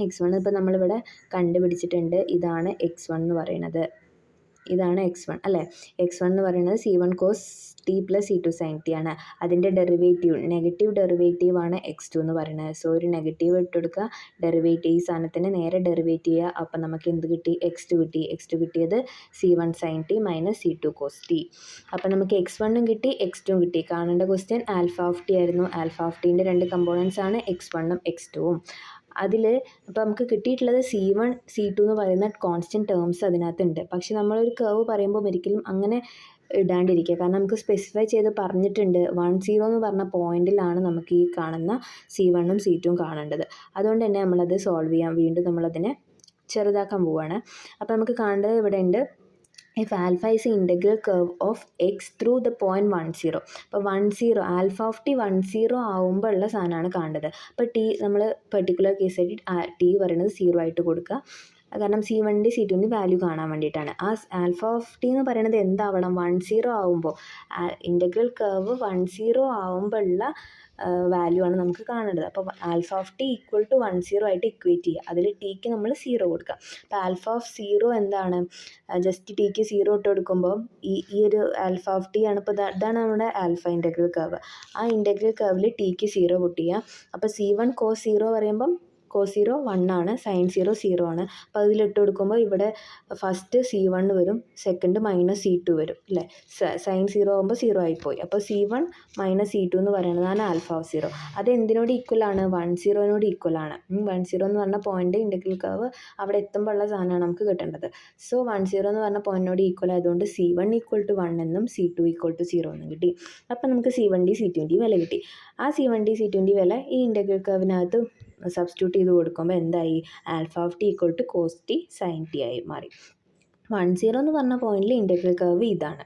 x1 ഇപ്പോൾ നമ്മളിവിടെ കണ്ടുപിടിച്ചിട്ടുണ്ട്. ഇതാണ് x1 എന്ന് പറയുന്നത്, ഇതാണ് x1 അല്ലേ. x1 എന്ന് പറയുന്നത് C1 cos t plus C2 sin t ആണ്. അതിൻ്റെ ഡെറിവേറ്റീവ്, നെഗറ്റീവ് ഡെറിവേറ്റീവ് ആണ് x2 എന്ന് പറയുന്നത്. സോ ഒരു നെഗറ്റീവ് ഇട്ടെടുക്കുക, ഡെറിവേറ്റീവ് ഈ സാധനത്തിന് നേരെ ഡെറിവേറ്റ് ചെയ്യുക. അപ്പം നമുക്ക് എന്ത് കിട്ടി, x2 കിട്ടി. x2 കിട്ടിയത് C1 sin t minus C2 cos t. അപ്പം നമുക്ക് x1ഉം കിട്ടി, x2ഉം കിട്ടി. കാണേണ്ട ക്വസ്റ്റ്യൻ α ആയിരുന്നു. α-ൻ്റെ രണ്ട് കമ്പോണൻസ് ആണ് x1ഉം x2ഉം. അതിൽ ഇപ്പോൾ നമുക്ക് കിട്ടിയിട്ടുള്ളത് C1 C2 എന്ന് പറയുന്ന കോൺസ്റ്റൻറ്റ് ടേംസ് അതിനകത്തുണ്ട്. പക്ഷെ നമ്മളൊരു കർവ് പറയുമ്പോൾ ഒരിക്കലും അങ്ങനെ ഇടാണ്ടിരിക്കുക, കാരണം നമുക്ക് സ്പെസിഫൈ ചെയ്ത് പറഞ്ഞിട്ടുണ്ട് 10 എന്ന് പറഞ്ഞ പോയിന്റിലാണ് നമുക്ക് ഈ കാണുന്ന C1ഉം C2ഉം കാണേണ്ടത്. അതുകൊണ്ട് തന്നെ നമ്മളത് സോൾവ് ചെയ്യാൻ വീണ്ടും നമ്മളതിനെ ചെറുതാക്കാൻ പോവുകയാണ്. അപ്പോൾ നമുക്ക് കാണേണ്ടത് ഇവിടെ ഉണ്ട്, if alpha is the integral curve of x through the point 10. അപ്പോൾ 10 α 10 ആവുമ്പോൾ ഉള്ള സാധനമാണ് കാണേണ്ടത്. അപ്പോൾ നമ്മൾ പെർട്ടിക്കുലർ കേസായിട്ട് t പറയുന്നത് 0 ആയിട്ട് കൊടുക്കുക, കാരണം C1ൻ്റെ C2ൻ്റെ വാല്യൂ കാണാൻ വേണ്ടിയിട്ടാണ്. ആ α എന്ന് പറയുന്നത് എന്താവണം, 10 ആവുമ്പോൾ, ഇൻ്റഗ്രൽ കർവ് 10 ആവുമ്പോൾ ഉള്ള വാല്യൂ ആണ് നമുക്ക് കാണേണ്ടത്. അപ്പോൾ α ഈക്വൽ ടു 10 ആയിട്ട് ഇക്വേറ്റ് ചെയ്യുക, അതിൽ ടിക്ക് നമ്മൾ 0 കൊടുക്കുക. അപ്പോൾ α എന്താണ്, ജസ്റ്റ് ടിക്ക് 0 ഇട്ട് കൊടുക്കുമ്പോൾ ഈ ഒരു α ആണ്. ഇപ്പോൾ ഇതാണ് നമ്മുടെ ആൽഫ ഇൻ്റഗ്രൽ കർവ്. ആ ഇൻ്റഗ്രൽ കർവിൽ ടിക്ക് 0 പുട്ട് ചെയ്യുക. അപ്പോൾ C1 cos 0 പറയുമ്പം cos 0 1 ആണ്, sin 0 0 ആണ്. അപ്പോൾ അതിലിട്ട് കൊടുക്കുമ്പോൾ ഇവിടെ ഫസ്റ്റ് C1 വരും, സെക്കൻഡ് -C2 വരും അല്ലേ. sin 0 ആകുമ്പോൾ 0 ആയിപ്പോയി. അപ്പോൾ C1 -C2 എന്ന് പറയുന്നതാണ് α0. അത് എന്തിനോട് ഈക്വൽ ആണ്, 10 ഈക്വൽ ആണ്. 10 എന്ന് പറഞ്ഞ പോയിന്റ് ഇൻ്റഗ്രൽ കർവ് അവിടെ എത്തുമ്പോൾ ഉള്ള സാധനമാണ് നമുക്ക് കിട്ടേണ്ടത്. സോ 10 എന്ന് പറഞ്ഞ പോയിന്റിനോട് ഈക്വൽ ആയതുകൊണ്ട് C1 ഈക്വൽ ടു 1 എന്നും C2 ഈക്വൽ ടു 0 എന്നും കിട്ടി. അപ്പോൾ നമുക്ക് C1 C2 വില കിട്ടി. ആ C1 C2 വില ഈ ഇൻ്റഗ്രൽ കർവിനകത്ത് സബ്സ്റ്റിറ്റ്യൂട്ട് ചെയ്ത് കൊടുക്കുമ്പോൾ എന്തായി, α equal to cos t sin t ആയി മാറി. 10 എന്ന് പറഞ്ഞ പോയിന്റിൽ ഇൻ്റഗ്രൽ കർവ് ഇതാണ്.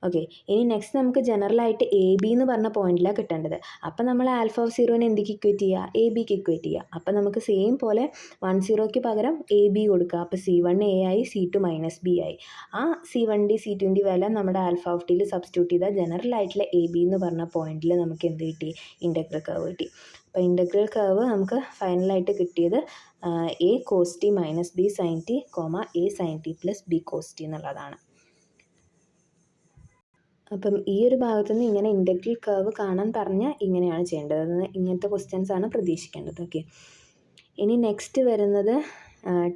ഓക്കെ, ഇനി നെക്സ്റ്റ് നമുക്ക് ജനറലായിട്ട് AB എന്ന് പറഞ്ഞ പോയിന്റിലാണ് കിട്ടേണ്ടത്. അപ്പം നമ്മൾ α0നെ എന്തിക്ക് ഇക്വേറ്റ് ചെയ്യുക, ABക്ക് ഇക്വേറ്റ് ചെയ്യുക. അപ്പം നമുക്ക് സെയിം പോലെ 10ക്ക് പകരം AB കൊടുക്കുക. അപ്പോൾ C1 A ആയി, C2 -B ആയി. ആ C1 C2 വില നമ്മുടെ α സബ്സ്റ്റിറ്റ്യൂട്ട് ചെയ്താൽ ജനറലായിട്ടുള്ള AB എന്ന് പറഞ്ഞ പോയിന്റിൽ നമുക്ക് എന്ത് കിട്ടി, ഇൻ്റഗ്രൽ കർവ് കിട്ടി. അപ്പോൾ ഇൻ്റഗ്രൽ കർവ് നമുക്ക് ഫൈനലായിട്ട് കിട്ടിയത് A cos t - B sin t, A sin t + B cos t എന്നുള്ളതാണ്. അപ്പം ഈ ഒരു ഭാഗത്തു നിന്ന് ഇങ്ങനെ ഇൻ്റഗ്രൽ കർവ് കാണാൻ പറഞ്ഞാൽ ഇങ്ങനെയാണ് ചെയ്യേണ്ടത്. ഇങ്ങനത്തെ ക്വസ്റ്റ്യൻസ് ആണ് പ്രതീക്ഷിക്കേണ്ടത്. ഓക്കെ, ഇനി നെക്സ്റ്റ് വരുന്നത്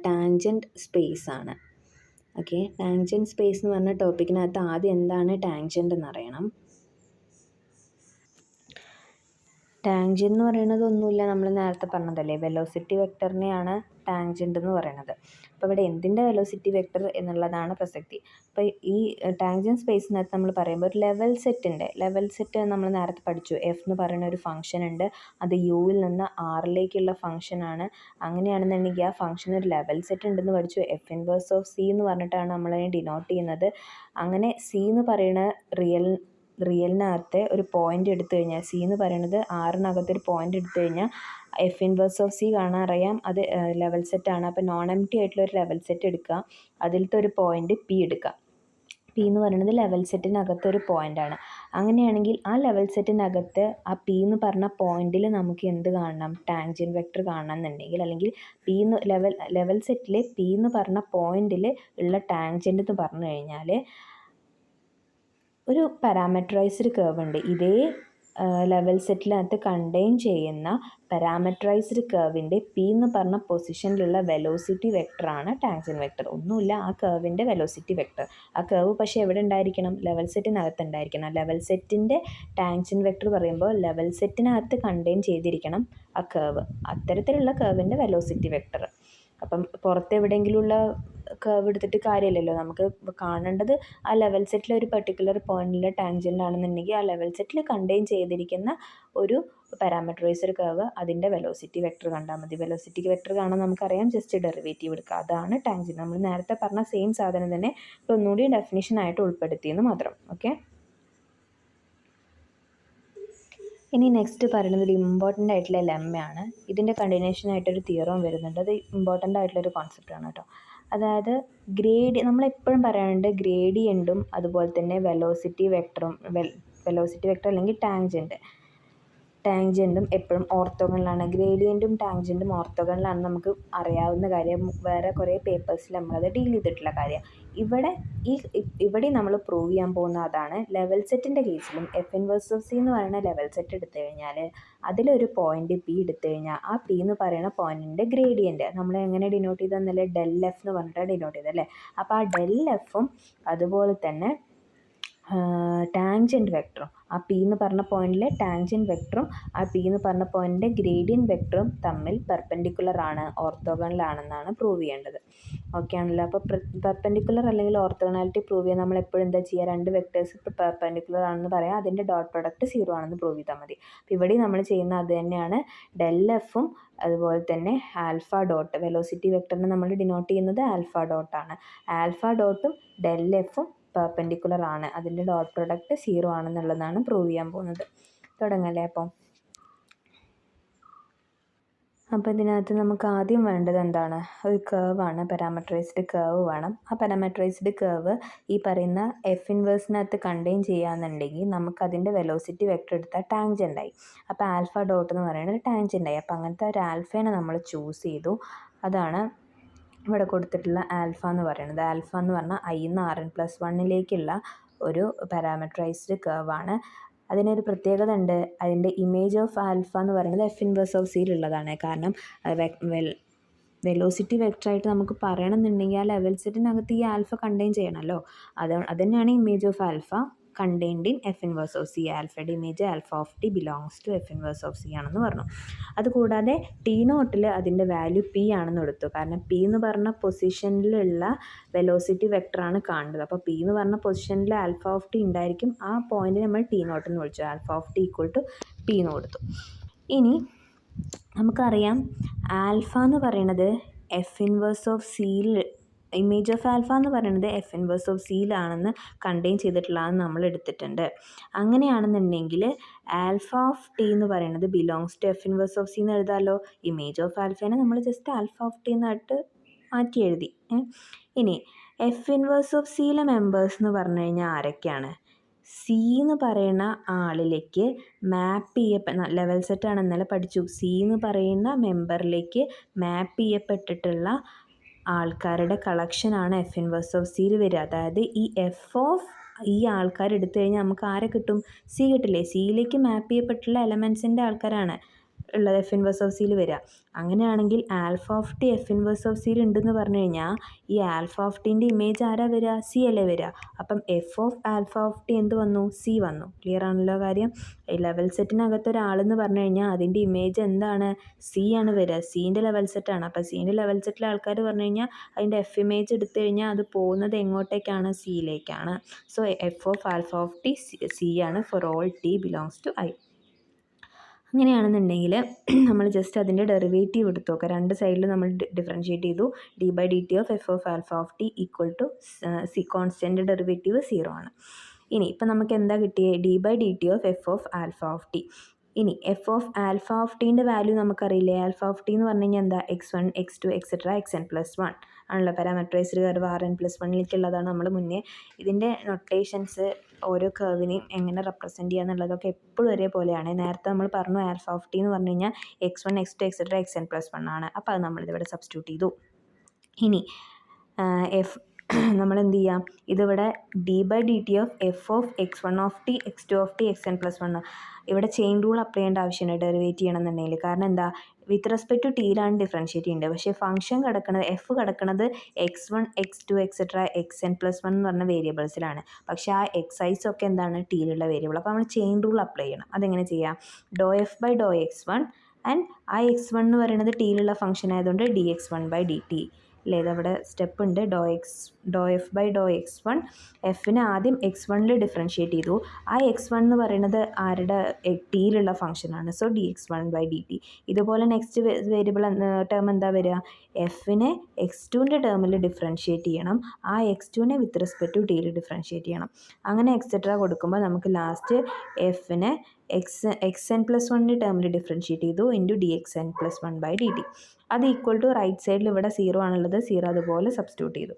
ടാൻജൻറ്റ് സ്പേസ് ആണ്. ഓക്കെ, ടാൻജൻറ്റ് സ്പേസ് എന്ന് പറഞ്ഞ ടോപ്പിക്കിനകത്ത് ആദ്യം എന്താണ് ടാൻജൻറ്റ് എന്നറിയണം. ടാൻജെന്റ് എന്ന് പറയുന്നത് ഒന്നുമില്ല, നമ്മൾ നേരത്തെ പറഞ്ഞതല്ലേ, വെലോസിറ്റി വെക്ടറിനെയാണ് ടാൻജെന്റ് എന്ന് പറയുന്നത്. അപ്പോൾ ഇവിടെ എന്തിൻ്റെ വെലോസിറ്റി വെക്ടർ എന്നുള്ളതാണ് പ്രസക്തി. അപ്പോൾ ഈ ടാൻജെന്റ് സ്പേസിനകത്ത് നമ്മൾ പറയുമ്പോൾ ഒരു ലെവൽ സെറ്റ് നമ്മൾ നേരത്തെ പഠിച്ചു. എഫ് എന്ന് പറയുന്ന ഒരു ഫംഗ്ഷൻ ഉണ്ട്, അത് യുവിൽ നിന്ന് ആറിലേക്കുള്ള ഫംഗ്ഷനാണ്. അങ്ങനെയാണെന്നുണ്ടെങ്കിൽ ആ ഫംഗ്ഷൻ ഒരു ലെവൽ സെറ്റ് ഉണ്ടെന്ന് പഠിച്ചു. എഫ് ഇൻവേഴ്സ് ഓഫ് സി എന്ന് പറഞ്ഞിട്ടാണ് നമ്മളതിനെ ഡിനോട്ട് ചെയ്യുന്നത്. അങ്ങനെ സി എന്ന് പറയുന്ന റിയലിനകത്തെ ഒരു പോയിന്റ് എടുത്തു കഴിഞ്ഞാൽ, സി എന്ന് പറയുന്നത് ആറിനകത്ത് ഒരു പോയിന്റ് എടുത്തു കഴിഞ്ഞാൽ എഫ് ഇൻവേഴ്സ് ഓഫ് സി കാണാൻ അറിയാം, അത് ലെവൽ സെറ്റാണ്. അപ്പോൾ നോൺ എം ടി ആയിട്ടുള്ള ഒരു ലെവൽ സെറ്റ് എടുക്കുക, അതിലത്തെ ഒരു പോയിന്റ് പി എടുക്കുക. പി എന്ന് പറയുന്നത് ലെവൽ സെറ്റിനകത്ത് ഒരു പോയിൻ്റാണ്. അങ്ങനെയാണെങ്കിൽ ആ ലെവൽ സെറ്റിനകത്ത് ആ പി എന്ന് പറഞ്ഞ പോയിന്റിൽ നമുക്ക് എന്ത് കാണണം? ടാൻജെന്റ് വെക്ടർ കാണണം എന്നുണ്ടെങ്കിൽ, അല്ലെങ്കിൽ പി എന്ന് ലെവൽ സെറ്റിൽ പി എന്ന് പറഞ്ഞ പോയിന്റിൽ ഉള്ള ടാൻജെന്റ് എന്ന് പറഞ്ഞു കഴിഞ്ഞാൽ ഒരു പാരാമെട്രൈസ്ഡ് കർവ് ഉണ്ട്. ഇതേ ലെവൽ സെറ്റിനകത്ത് കണ്ടെയ്ൻ ചെയ്യുന്ന പാരാമെട്രൈസ്ഡ് കർവിൻ്റെ പി എന്ന് പറഞ്ഞ പൊസിഷനിലുള്ള വെലോസിറ്റി വെക്ടറാണ് ടാൻജെന്റ് വെക്ടർ. ഒന്നുമില്ല, ആ കർവിൻ്റെ വെലോസിറ്റി വെക്ടർ. ആ കർവ് പക്ഷേ എവിടെ ഉണ്ടായിരിക്കണം? ലെവൽ സെറ്റിനകത്ത് ഉണ്ടായിരിക്കണം. ലെവൽ സെറ്റിൻ്റെ ടാൻജെന്റ് വെക്ടർ പറയുമ്പോൾ ലെവൽ സെറ്റിനകത്ത് കണ്ടെയ്ൻ ചെയ്തിരിക്കണം ആ കർവ്. അത്തരത്തിലുള്ള കർവിൻ്റെ വെലോസിറ്റി വെക്ടർ. അപ്പം പുറത്തെവിടെയെങ്കിലുമുള്ള കർവ് എടുത്തിട്ട് കാര്യമില്ലല്ലോ, നമുക്ക് കാണേണ്ടത് ആ ലെവൽ സെറ്റിലെ ഒരു പെർട്ടിക്കുലർ പോയിന്റിലെ ടാൻജെന്റ് ആണെന്നുണ്ടെങ്കിൽ ആ ലെവൽ സെറ്റിൽ കണ്ടെയ്ൻ ചെയ്തിരിക്കുന്ന ഒരു പാരാമെട്രൈസ്ഡ് കർവ്, അതിൻ്റെ വെലോസിറ്റി വെക്ടർ കണ്ടാൽ മതി. വെലോസിറ്റി വെക്ടർ കാണാൻ നമുക്കറിയാം, ജസ്റ്റ് ഡെറിവേറ്റീവ് എടുക്കുക, അതാണ് ടാൻജെന്റ്. നമ്മൾ നേരത്തെ പറഞ്ഞ സെയിം സാധനം തന്നെ ഒന്നുകൂടി ഡെഫിനിഷനായിട്ട് ഉൾപ്പെടുത്തിയെന്ന് മാത്രം. ഓക്കെ, ഇനി നെക്സ്റ്റ് പറയുന്നത് ഒരു ഇമ്പോർട്ടൻ്റ് ആയിട്ടുള്ള ലെമ്മയാണ്. ഇതിൻ്റെ കണ്ടിന്യൂഷനായിട്ടൊരു തിയറം വരുന്നുണ്ട്. അത് ഇമ്പോർട്ടൻ്റ് ആയിട്ടുള്ളൊരു കോൺസെപ്റ്റാണ് കേട്ടോ. അതായത് നമ്മളെപ്പോഴും പറയാറുണ്ട് ഗ്രേഡിയൻറ്റും അതുപോലെ തന്നെ വെലോസിറ്റി വെക്ടറും, വെലോസിറ്റി വെക്ടർ അല്ലെങ്കിൽ ടാൻജെൻറ്റും എപ്പോഴും ഓർത്തോഗണലാണ്. ഗ്രേഡിയൻറ്റും ടാൻജെൻറ്റും ഓർത്തോഗണലാണെന്ന് നമുക്ക് അറിയാവുന്ന കാര്യം, വേറെ കുറേ പേപ്പേഴ്സിൽ നമ്മളത് ഡീൽ ചെയ്തിട്ടുള്ള കാര്യം. ഇവിടെ നമ്മൾ പ്രൂവ് ചെയ്യാൻ പോകുന്ന അതാണ്. ലെവൽ സെറ്റിൻ്റെ കേസിലും എഫ് ഇൻവേഴ്സ് ഓഫ് സി എന്ന് പറയുന്ന ലെവൽ സെറ്റ് എടുത്തു കഴിഞ്ഞാൽ അതിലൊരു പോയിന്റ് പി എടുത്തു കഴിഞ്ഞാൽ ആ പി എന്ന് പറയുന്ന പോയിന്റിൻ്റെ ഗ്രേഡിയൻറ്റ് നമ്മൾ എങ്ങനെ ഡിനോട്ട് ചെയ്തെന്നല്ലേ, ഡെൽ എഫ് എന്ന് പറഞ്ഞിട്ടാണ് ഡിനോട്ട് ചെയ്തല്ലേ. അപ്പോൾ ആ ഡെൽ എഫും അതുപോലെ തന്നെ ടാൻജെന്റ് വെക്ടറും, ആ പി എന്ന് പറഞ്ഞ പോയിന്റിലെ ടാൻജെന്റ് വെക്ടറും ആ പി എന്ന് പറഞ്ഞ പോയിന്റിൻ്റെ ഗ്രേഡിയൻറ്റ് വെക്ടറും തമ്മിൽ പെർപെൻഡിക്കുലർ ആണ്, ഓർത്തോഗണലാണെന്നാണ് പ്രൂവ് ചെയ്യേണ്ടത്. ഓക്കെ ആണല്ലോ. അപ്പോൾ പെർപെൻഡിക്കുലർ അല്ലെങ്കിൽ ഓർത്തോഗണാലിറ്റി പ്രൂവ് ചെയ്യാൻ നമ്മൾ എപ്പോഴും എന്താ ചെയ്യുക? രണ്ട് വെക്ടേഴ്സ് പെർപെൻഡിക്കുലർ ആണെന്ന് പറയാം, അതിൻ്റെ ഡോട്ട് പ്രൊഡക്റ്റ് 0 ആണെന്ന് പ്രൂവ് ചെയ്താൽ മതി. അപ്പോൾ ഇവിടെ നമ്മൾ ചെയ്യുന്ന അത് തന്നെയാണ്. ഡെൽ എഫും അതുപോലെ തന്നെ ആൽഫ ഡോട്ട്, വെലോസിറ്റി വെക്ടറിനെ നമ്മൾ ഡിനോട്ട് ചെയ്യുന്നത് ആൽഫ ഡോട്ടാണ്. ആൽഫ ഡോട്ടും ഡെൽ എഫും പെർപെൻഡിക്കുലർ ആണ്, അതിൻ്റെ ഡോട്ട് പ്രൊഡക്റ്റ് 0 ആണെന്നുള്ളതാണ് പ്രൂവ് ചെയ്യാൻ പോകുന്നത്. തുടങ്ങല്ലേ അപ്പം. ഇതിനകത്ത് നമുക്ക് ആദ്യം വേണ്ടത് എന്താണ്? ഒരു കർവാണ്, പാരാമെട്രൈസ്ഡ് കർവ് വേണം. ആ പാരാമെട്രൈസ്ഡ് കർവ് ഈ പറയുന്ന എഫ് ഇൻവേഴ്സിനകത്ത് കണ്ടെയ്ൻ ചെയ്യാന്നുണ്ടെങ്കിൽ നമുക്കതിൻ്റെ വെലോസിറ്റി വെക്ടർ എടുത്താൽ ടാൻജെൻ്റായി. അപ്പോൾ ആൽഫ ഡോട്ട് എന്ന് പറയുന്നത് ടാൻജെൻ്റായി. അപ്പോൾ അങ്ങനത്തെ ഒരു ആൽഫേനെ നമ്മൾ ചൂസ് ചെയ്തു. അതാണ് ഇവിടെ കൊടുത്തിട്ടുള്ള ആൽഫ എന്ന് പറയുന്നത്. ആൽഫ എന്ന് പറഞ്ഞാൽ i-ന്ന് Rn+1 ഒരു പാരാമെട്രൈസ്ഡ് കർവാണ്. അതിനൊരു പ്രത്യേകത ഉണ്ട്, അതിൻ്റെ ഇമേജ് ഓഫ് ആൽഫ എന്ന് പറയുന്നത് എഫ് ഇൻവേഴ്സ് ഓഫ് സിയിലുള്ളതാണ്. കാരണം വെലോസിറ്റി വെക്ടറായിട്ട് നമുക്ക് പറയണമെന്നുണ്ടെങ്കിൽ ആ ലെവൽ സെറ്റിനകത്ത് ഈ ആൽഫ കണ്ടെയ്ൻ ചെയ്യണമല്ലോ. അത് തന്നെയാണ് image of alpha contained in f inverse of c. ആൽഫയുടെ image alpha of T belongs to F inverse of c ആണെന്ന് പറഞ്ഞു. അതുകൂടാതെ ടി നോട്ടിൽ അതിൻ്റെ വാല്യൂ പി ആണെന്ന് എടുത്തു. കാരണം പി എന്ന് പറഞ്ഞ പൊസിഷനിലുള്ള വെലോസിറ്റി വെക്ടറാണ് കാണുന്നത്. അപ്പോൾ പി എന്ന് പറഞ്ഞ പൊസിഷനിൽ ആൽഫ ഓഫ് ടി ഉണ്ടായിരിക്കും. ആ പോയിന്റ് നമ്മൾ ടി നോട്ട് എന്ന് വിളിച്ചു. Alpha of T equal to P എന്ന് കൊടുത്തു. ഇനി നമുക്കറിയാം ആൽഫ എന്ന് പറയുന്നത് എഫ് ഇൻവേഴ്സ് ഓഫ് സിയിൽ, ഇമേജ് ഓഫ് ആൽഫ എന്ന് പറയുന്നത് എഫ് ഇൻവേഴ്സ് ഓഫ് സിയിലാണെന്ന് കണ്ടെയ്ൻ ചെയ്തിട്ടുള്ളതെന്ന് നമ്മൾ എടുത്തിട്ടുണ്ട്. അങ്ങനെയാണെന്നുണ്ടെങ്കിൽ ആൽഫ ഓഫ് ടി എന്ന് പറയുന്നത് belongs to F inverse of C എന്ന് എഴുതാമല്ലോ. ഇമേജ് ഓഫ് ആൽഫേനെ നമ്മൾ ജസ്റ്റ് ആൽഫ ഓഫ് ടി എന്നായിട്ട് മാറ്റി എഴുതി. ഇനി എഫ് ഇൻവേഴ്സ് ഓഫ് സിയിലെ മെമ്പേഴ്സ് എന്ന് പറഞ്ഞു കഴിഞ്ഞാൽ ആരൊക്കെയാണ്? സി എന്ന് പറയുന്ന ആളിലേക്ക് മാപ്പ് ലെവൽ സെറ്റാണ് ഇന്നലെ പഠിച്ചു. സി എന്ന് പറയുന്ന മെമ്പറിലേക്ക് മാപ്പ് ചെയ്യപ്പെട്ടിട്ടുള്ള ആൾക്കാരുടെ കളക്ഷനാണ് എഫ് ഇൻവേഴ്സ് ഓഫ് സിയിൽ വരിക. അതായത് ഈ എഫ് ഓഫ് ഈ ആൾക്കാർ എടുത്തു കഴിഞ്ഞാൽ നമുക്ക് ആരെ കിട്ടും? സി കിട്ടില്ലേ? സിയിലേക്ക് മാപ്പ് ചെയ്യപ്പെട്ടുള്ള എലമെൻസിൻ്റെ ആൾക്കാരാണ് ഉള്ളത് എഫ് ഇൻവേഴ്സ് ഓഫ് സിയിൽ വരിക. അങ്ങനെയാണെങ്കിൽ alpha of T F inverse of സിയിൽ ഉണ്ടെന്ന് പറഞ്ഞു കഴിഞ്ഞാൽ ഈ ആൽഫ ഓഫ് ടീൻ്റെ ഇമേജ് ആരാ വരിക? സി അല്ലേ വരിക. അപ്പം F of alpha of T എന്ത് വന്നു? സി വന്നു. ക്ലിയർ ആണല്ലോ കാര്യം. ലെവൽ സെറ്റിനകത്ത് ഒരാളെന്ന് പറഞ്ഞു കഴിഞ്ഞാൽ അതിൻ്റെ ഇമേജ് എന്താണ്? സി ആണ് വരിക. സീൻ്റെ ലെവൽ സെറ്റാണ്. അപ്പോൾ സീൻ്റെ ലെവൽ സെറ്റിലെ ആൾക്കാർ പറഞ്ഞു കഴിഞ്ഞാൽ അതിൻ്റെ എഫ് ഇമേജ് എടുത്തു കഴിഞ്ഞാൽ അത് പോകുന്നത് എങ്ങോട്ടേക്കാണ്? സിയിലേക്കാണ്. So f of alpha of t c ആണ് for all t belongs to I. അങ്ങനെയാണെന്നുണ്ടെങ്കിൽ നമ്മൾ ജസ്റ്റ് അതിൻ്റെ ഡെറിവേറ്റീവ് എടുത്ത് നോക്കുക. രണ്ട് സൈഡിൽ നമ്മൾ ഡിഫറൻഷ്യേറ്റ് ചെയ്തു. D by D T of F of alpha of T equal to c, constant derivative 0 ആണ്. ഇനി ഇപ്പം നമുക്ക് എന്താ കിട്ടിയത്? D by D T of F of alpha of t. ഇനി എഫ് ഓഫ് ആൽഫ ഓഫ് ടീൻ്റെ വാല്യൂ നമുക്കറിയില്ലേ? ആൽഫ ഓഫ് ടി എന്ന് പറഞ്ഞു കഴിഞ്ഞാൽ എന്താ? x1 x2 എക്സെട്ര xn+1 ആണല്ലോ. പാരാമെട്രൈസ്ഡ് കർവ് Rn+1ലേക്കുള്ളതാണ് നമ്മൾ മുന്നേ. ഇതിൻ്റെ നൊട്ടേഷൻസ് ഓരോ കർവിനെയും എങ്ങനെ റെപ്രസെൻറ്റ് ചെയ്യുക എന്നുള്ളതൊക്കെ എപ്പോഴും ഒരേപോലെയാണ്. നേരത്തെ നമ്മൾ പറഞ്ഞു ആൽഫ ഓഫ് ടി എന്ന് പറഞ്ഞു കഴിഞ്ഞാൽ x1 x2 എക്സെട്ര xn+1 ആണ്. അപ്പോൾ അത് നമ്മളിതിവിടെ സബ്സ്റ്റിറ്റ്യൂട്ട് ചെയ്തു. ഇനി എഫ് നമ്മൾ എന്ത് ചെയ്യാം? ഇതിവിടെ D by D T of F of x1 of T x2 of T xn+1 ഇവിടെ ചെയിൻ റൂൾ അപ്ലൈ ചെയ്യേണ്ട ആവശ്യമുണ്ട് ഡെറിവേറ്റ് ചെയ്യണമെന്നുണ്ടെങ്കിൽ. കാരണം എന്താ? വിത്ത് റെസ്പെക്ട് ടു ടിയിലാണ് ഡിഫറൻഷ്യേറ്റ് ചെയ്യുന്നത്. പക്ഷേ ഫംഗ്ഷൻ കിടക്കുന്നത് എഫ് കിടക്കുന്നത് x1 x2 എക്സെട്ര xn+1 എന്ന് പറഞ്ഞ വേരിയബിൾസിലാണ്. പക്ഷേ ആ എക്സൈസ് ഒക്കെ എന്താണ്? ടിയിലുള്ള വേരിയബിൾ. അപ്പോൾ നമ്മൾ ചെയിൻ റൂൾ അപ്ലൈ ചെയ്യണം. അതെങ്ങനെ ചെയ്യാം? ഡോ എഫ് ബൈ ഡോ x1 ആൻഡ് ആ x1 എന്ന് പറയുന്നത് ടിയിലുള്ള ഫംഗ്ഷൻ ആയതുകൊണ്ട് dx1/dt അല്ലേ? ഇതവിടെ സ്റ്റെപ്പ് ഉണ്ട്. ഡോ എഫ് ബൈ ഡോ x1 എഫിനെ ആദ്യം x1ൽ ഡിഫറൻഷ്യേറ്റ് ചെയ്തു. ആ x1 എന്ന് പറയുന്നത് ആരുടെ? ടിയിലുള്ള ഫംഗ്ഷനാണ്. So dx1/dt. ഇതുപോലെ നെക്സ്റ്റ് വേരിയബിൾ ടേം എന്താ വരിക? എഫിനെ x2ൻ്റെ ടേമിൽ ഡിഫറൻഷ്യേറ്റ് ചെയ്യണം. ആ x2നെ വിത്ത് റെസ്പെക്ട് ടു ടിയിൽ ഡിഫറൻഷ്യേറ്റ് ചെയ്യണം. അങ്ങനെ എക്സെട്ര കൊടുക്കുമ്പോൾ നമുക്ക് ലാസ്റ്റ് എഫിനെ xn+1 ടേമിൽ ഡിഫറൻഷ്യേറ്റ് ചെയ്തു ഇൻറ്റു dxn+1/dt. അത് ഈക്വൽ ടു റൈറ്റ് സൈഡിൽ ഇവിടെ 0 ആണുള്ളത്. 0 അതുപോലെ സബ്സ്റ്റിറ്റ്യൂട്ട് ചെയ്തു.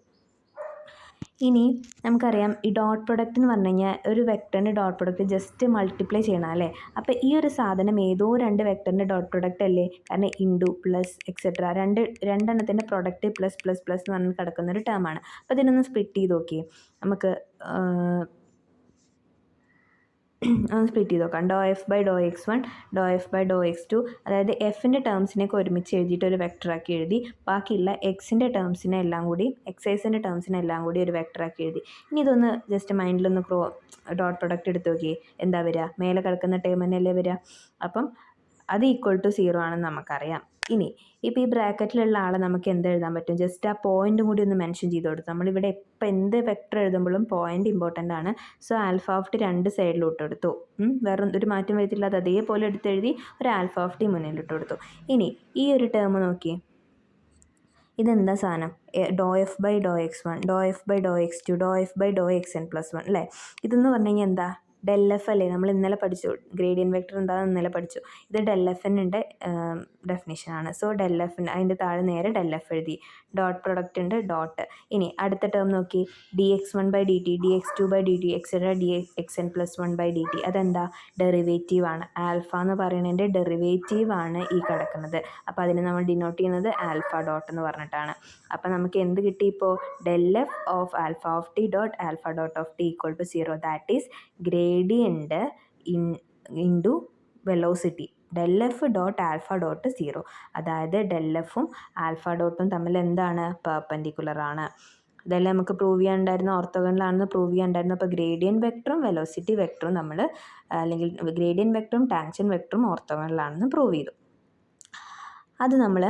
ഇനി നമുക്കറിയാം ഈ ഡോട്ട് പ്രൊഡക്റ്റ് എന്ന് പറഞ്ഞു കഴിഞ്ഞാൽ ഒരു വെക്ടറിൻ്റെ ഡോട്ട് പ്രൊഡക്റ്റ് ജസ്റ്റ് മൾട്ടിപ്ലൈ ചെയ്യണം അല്ലേ? അപ്പോൾ ഈ ഒരു സാധനം ഏതോ രണ്ട് വെക്ടറിൻ്റെ ഡോട്ട് പ്രൊഡക്റ്റ് അല്ലേ? കാരണം ഇൻറ്റു പ്ലസ് എക്സെട്ര രണ്ടെണ്ണത്തിൻ്റെ പ്രൊഡക്റ്റ് പ്ലസ് പ്ലസ് പ്ലസ് എന്ന് പറഞ്ഞ് കിടക്കുന്ന ഒരു ടേമാണ്. അപ്പോൾ ഇതിനൊന്ന് സ്പ്ലിറ്റ് ചെയ്ത് നോക്കിയേ. നമുക്ക് സ്പ്ലിറ്റ് ചെയ്ത് നോക്കാം. ഡോ എഫ് ബൈ ഡോ x1 ഡോ എഫ് ബൈ ഡോ x2. അതായത് എഫിൻ്റെ ടേംസിനെയൊക്കെ ഒരുമിച്ച് എഴുതിയിട്ട് ഒരു വെക്ടറാക്കി എഴുതി. ബാക്കിയുള്ള എക്സിൻ്റെ ടേംസിനെ എല്ലാം കൂടി എക്സൈസിൻ്റെ ടേംസിനെ എല്ലാം കൂടി ഒരു വെക്ടറാക്കി എഴുതി. ഇനി ഇതൊന്ന് ജസ്റ്റ് മൈൻഡിലൊന്ന് ഡോട്ട് പ്രൊഡക്റ്റ് എടുത്ത് നോക്കിയേ. എന്താ വരിക? മേലെ കിടക്കുന്ന ടേം തന്നെയല്ലേ വരിക? അപ്പം അത് ഈക്വൽ ടു 0 ആണെന്ന് നമുക്കറിയാം. ഇനി ഇപ്പോൾ ഈ ബ്രാക്കറ്റിലുള്ള ആളെ നമുക്ക് എന്ത് എഴുതാൻ പറ്റും? ജസ്റ്റ് ആ പോയിൻറ്റും കൂടി ഒന്ന് മെൻഷൻ ചെയ്ത് കൊടുത്തു. നമ്മളിവിടെ എപ്പോൾ എന്ത് വെക്ടർ എഴുതുമ്പോഴും പോയിൻ്റ് ഇമ്പോർട്ടൻ്റ് ആണ്. സോ ആൽഫ ഓഫ് ടി രണ്ട് സൈഡിലോട്ട് എടുത്തു. വേറെ ഒരു മാറ്റം വരുത്തില്ല. അത് അതേപോലെ എടുത്തെഴുതി ഒരു ആൽഫ ഓഫ് ടി മുന്നിലിട്ട് കൊടുത്തു. ഇനി ഈ ഒരു ടേം നോക്കി. ഇതെന്താ സാധനം? ഡോ എഫ് ബൈ ഡോ x1 ഡോ എഫ് ബൈ ഡോ x2 ഡോ എഫ് ബൈ ഡോ xn+1 അല്ലേ? ഇതെന്ന് പറഞ്ഞു കഴിഞ്ഞാൽ എന്താ? ഡെൽ എഫ് അല്ലേ? നമ്മൾ ഇന്നലെ പഠിച്ചു. ഗ്രേഡിയൻ വെക്ടർ എന്താണെന്ന് ഇന്നലെ പഠിച്ചു. ഇത് ഡെൽ എഫിൻ്റെ ഡെഫിനിഷനാണ്. സോ ഡെൽ എഫിൻ്റെ അതിൻ്റെ താഴെ നേരെ ഡെൽ എഫ് എഴുതി. ഡോട്ട് പ്രൊഡക്റ്റ് ഉണ്ട് ഡോട്ട്. ഇനി അടുത്ത ടേം നോക്കി. dx1/dt dx2/dt etcetera dxn+1/dt. അതെന്താ? ഡെറിവേറ്റീവ് ആണ്. ആൽഫ എന്ന് പറയുന്നതിൻ്റെ ഡെറിവേറ്റീവ് ആണ് ഈ കിടക്കുന്നത്. അപ്പോൾ അതിന് നമ്മൾ ഡിനോട്ട് ചെയ്യുന്നത് ആൽഫ ഡോട്ട് എന്ന് പറഞ്ഞിട്ടാണ്. അപ്പോൾ നമുക്ക് എന്ത് കിട്ടി? ഇപ്പോൾ del F of alpha of T dot alpha dot of T equal to 0. That is gradient into velocity. Del F dot alpha dot 0. അതായത് ഡെൽ എഫും ആൽഫ ഡോട്ടും തമ്മിൽ എന്താണ്? പെർപെൻഡിക്കുലർ ആണ്. ഇതെല്ലാം നമുക്ക് പ്രൂവ് ചെയ്യാനുണ്ടായിരുന്ന ഓർത്തോഗണലാണെന്ന് പ്രൂവ് ചെയ്യാനുണ്ടായിരുന്നു. അപ്പോൾ ഗ്രേഡിയൻ വെക്ടറും വെലോസിറ്റി വെക്ടറും നമ്മൾ അല്ലെങ്കിൽ ഗ്രേഡിയൻ വെക്ടറും ടാൻജൻ വെക്ടറും ഓർത്തോഗണലാണെന്ന് പ്രൂവ് ചെയ്തു. അത് നമ്മൾ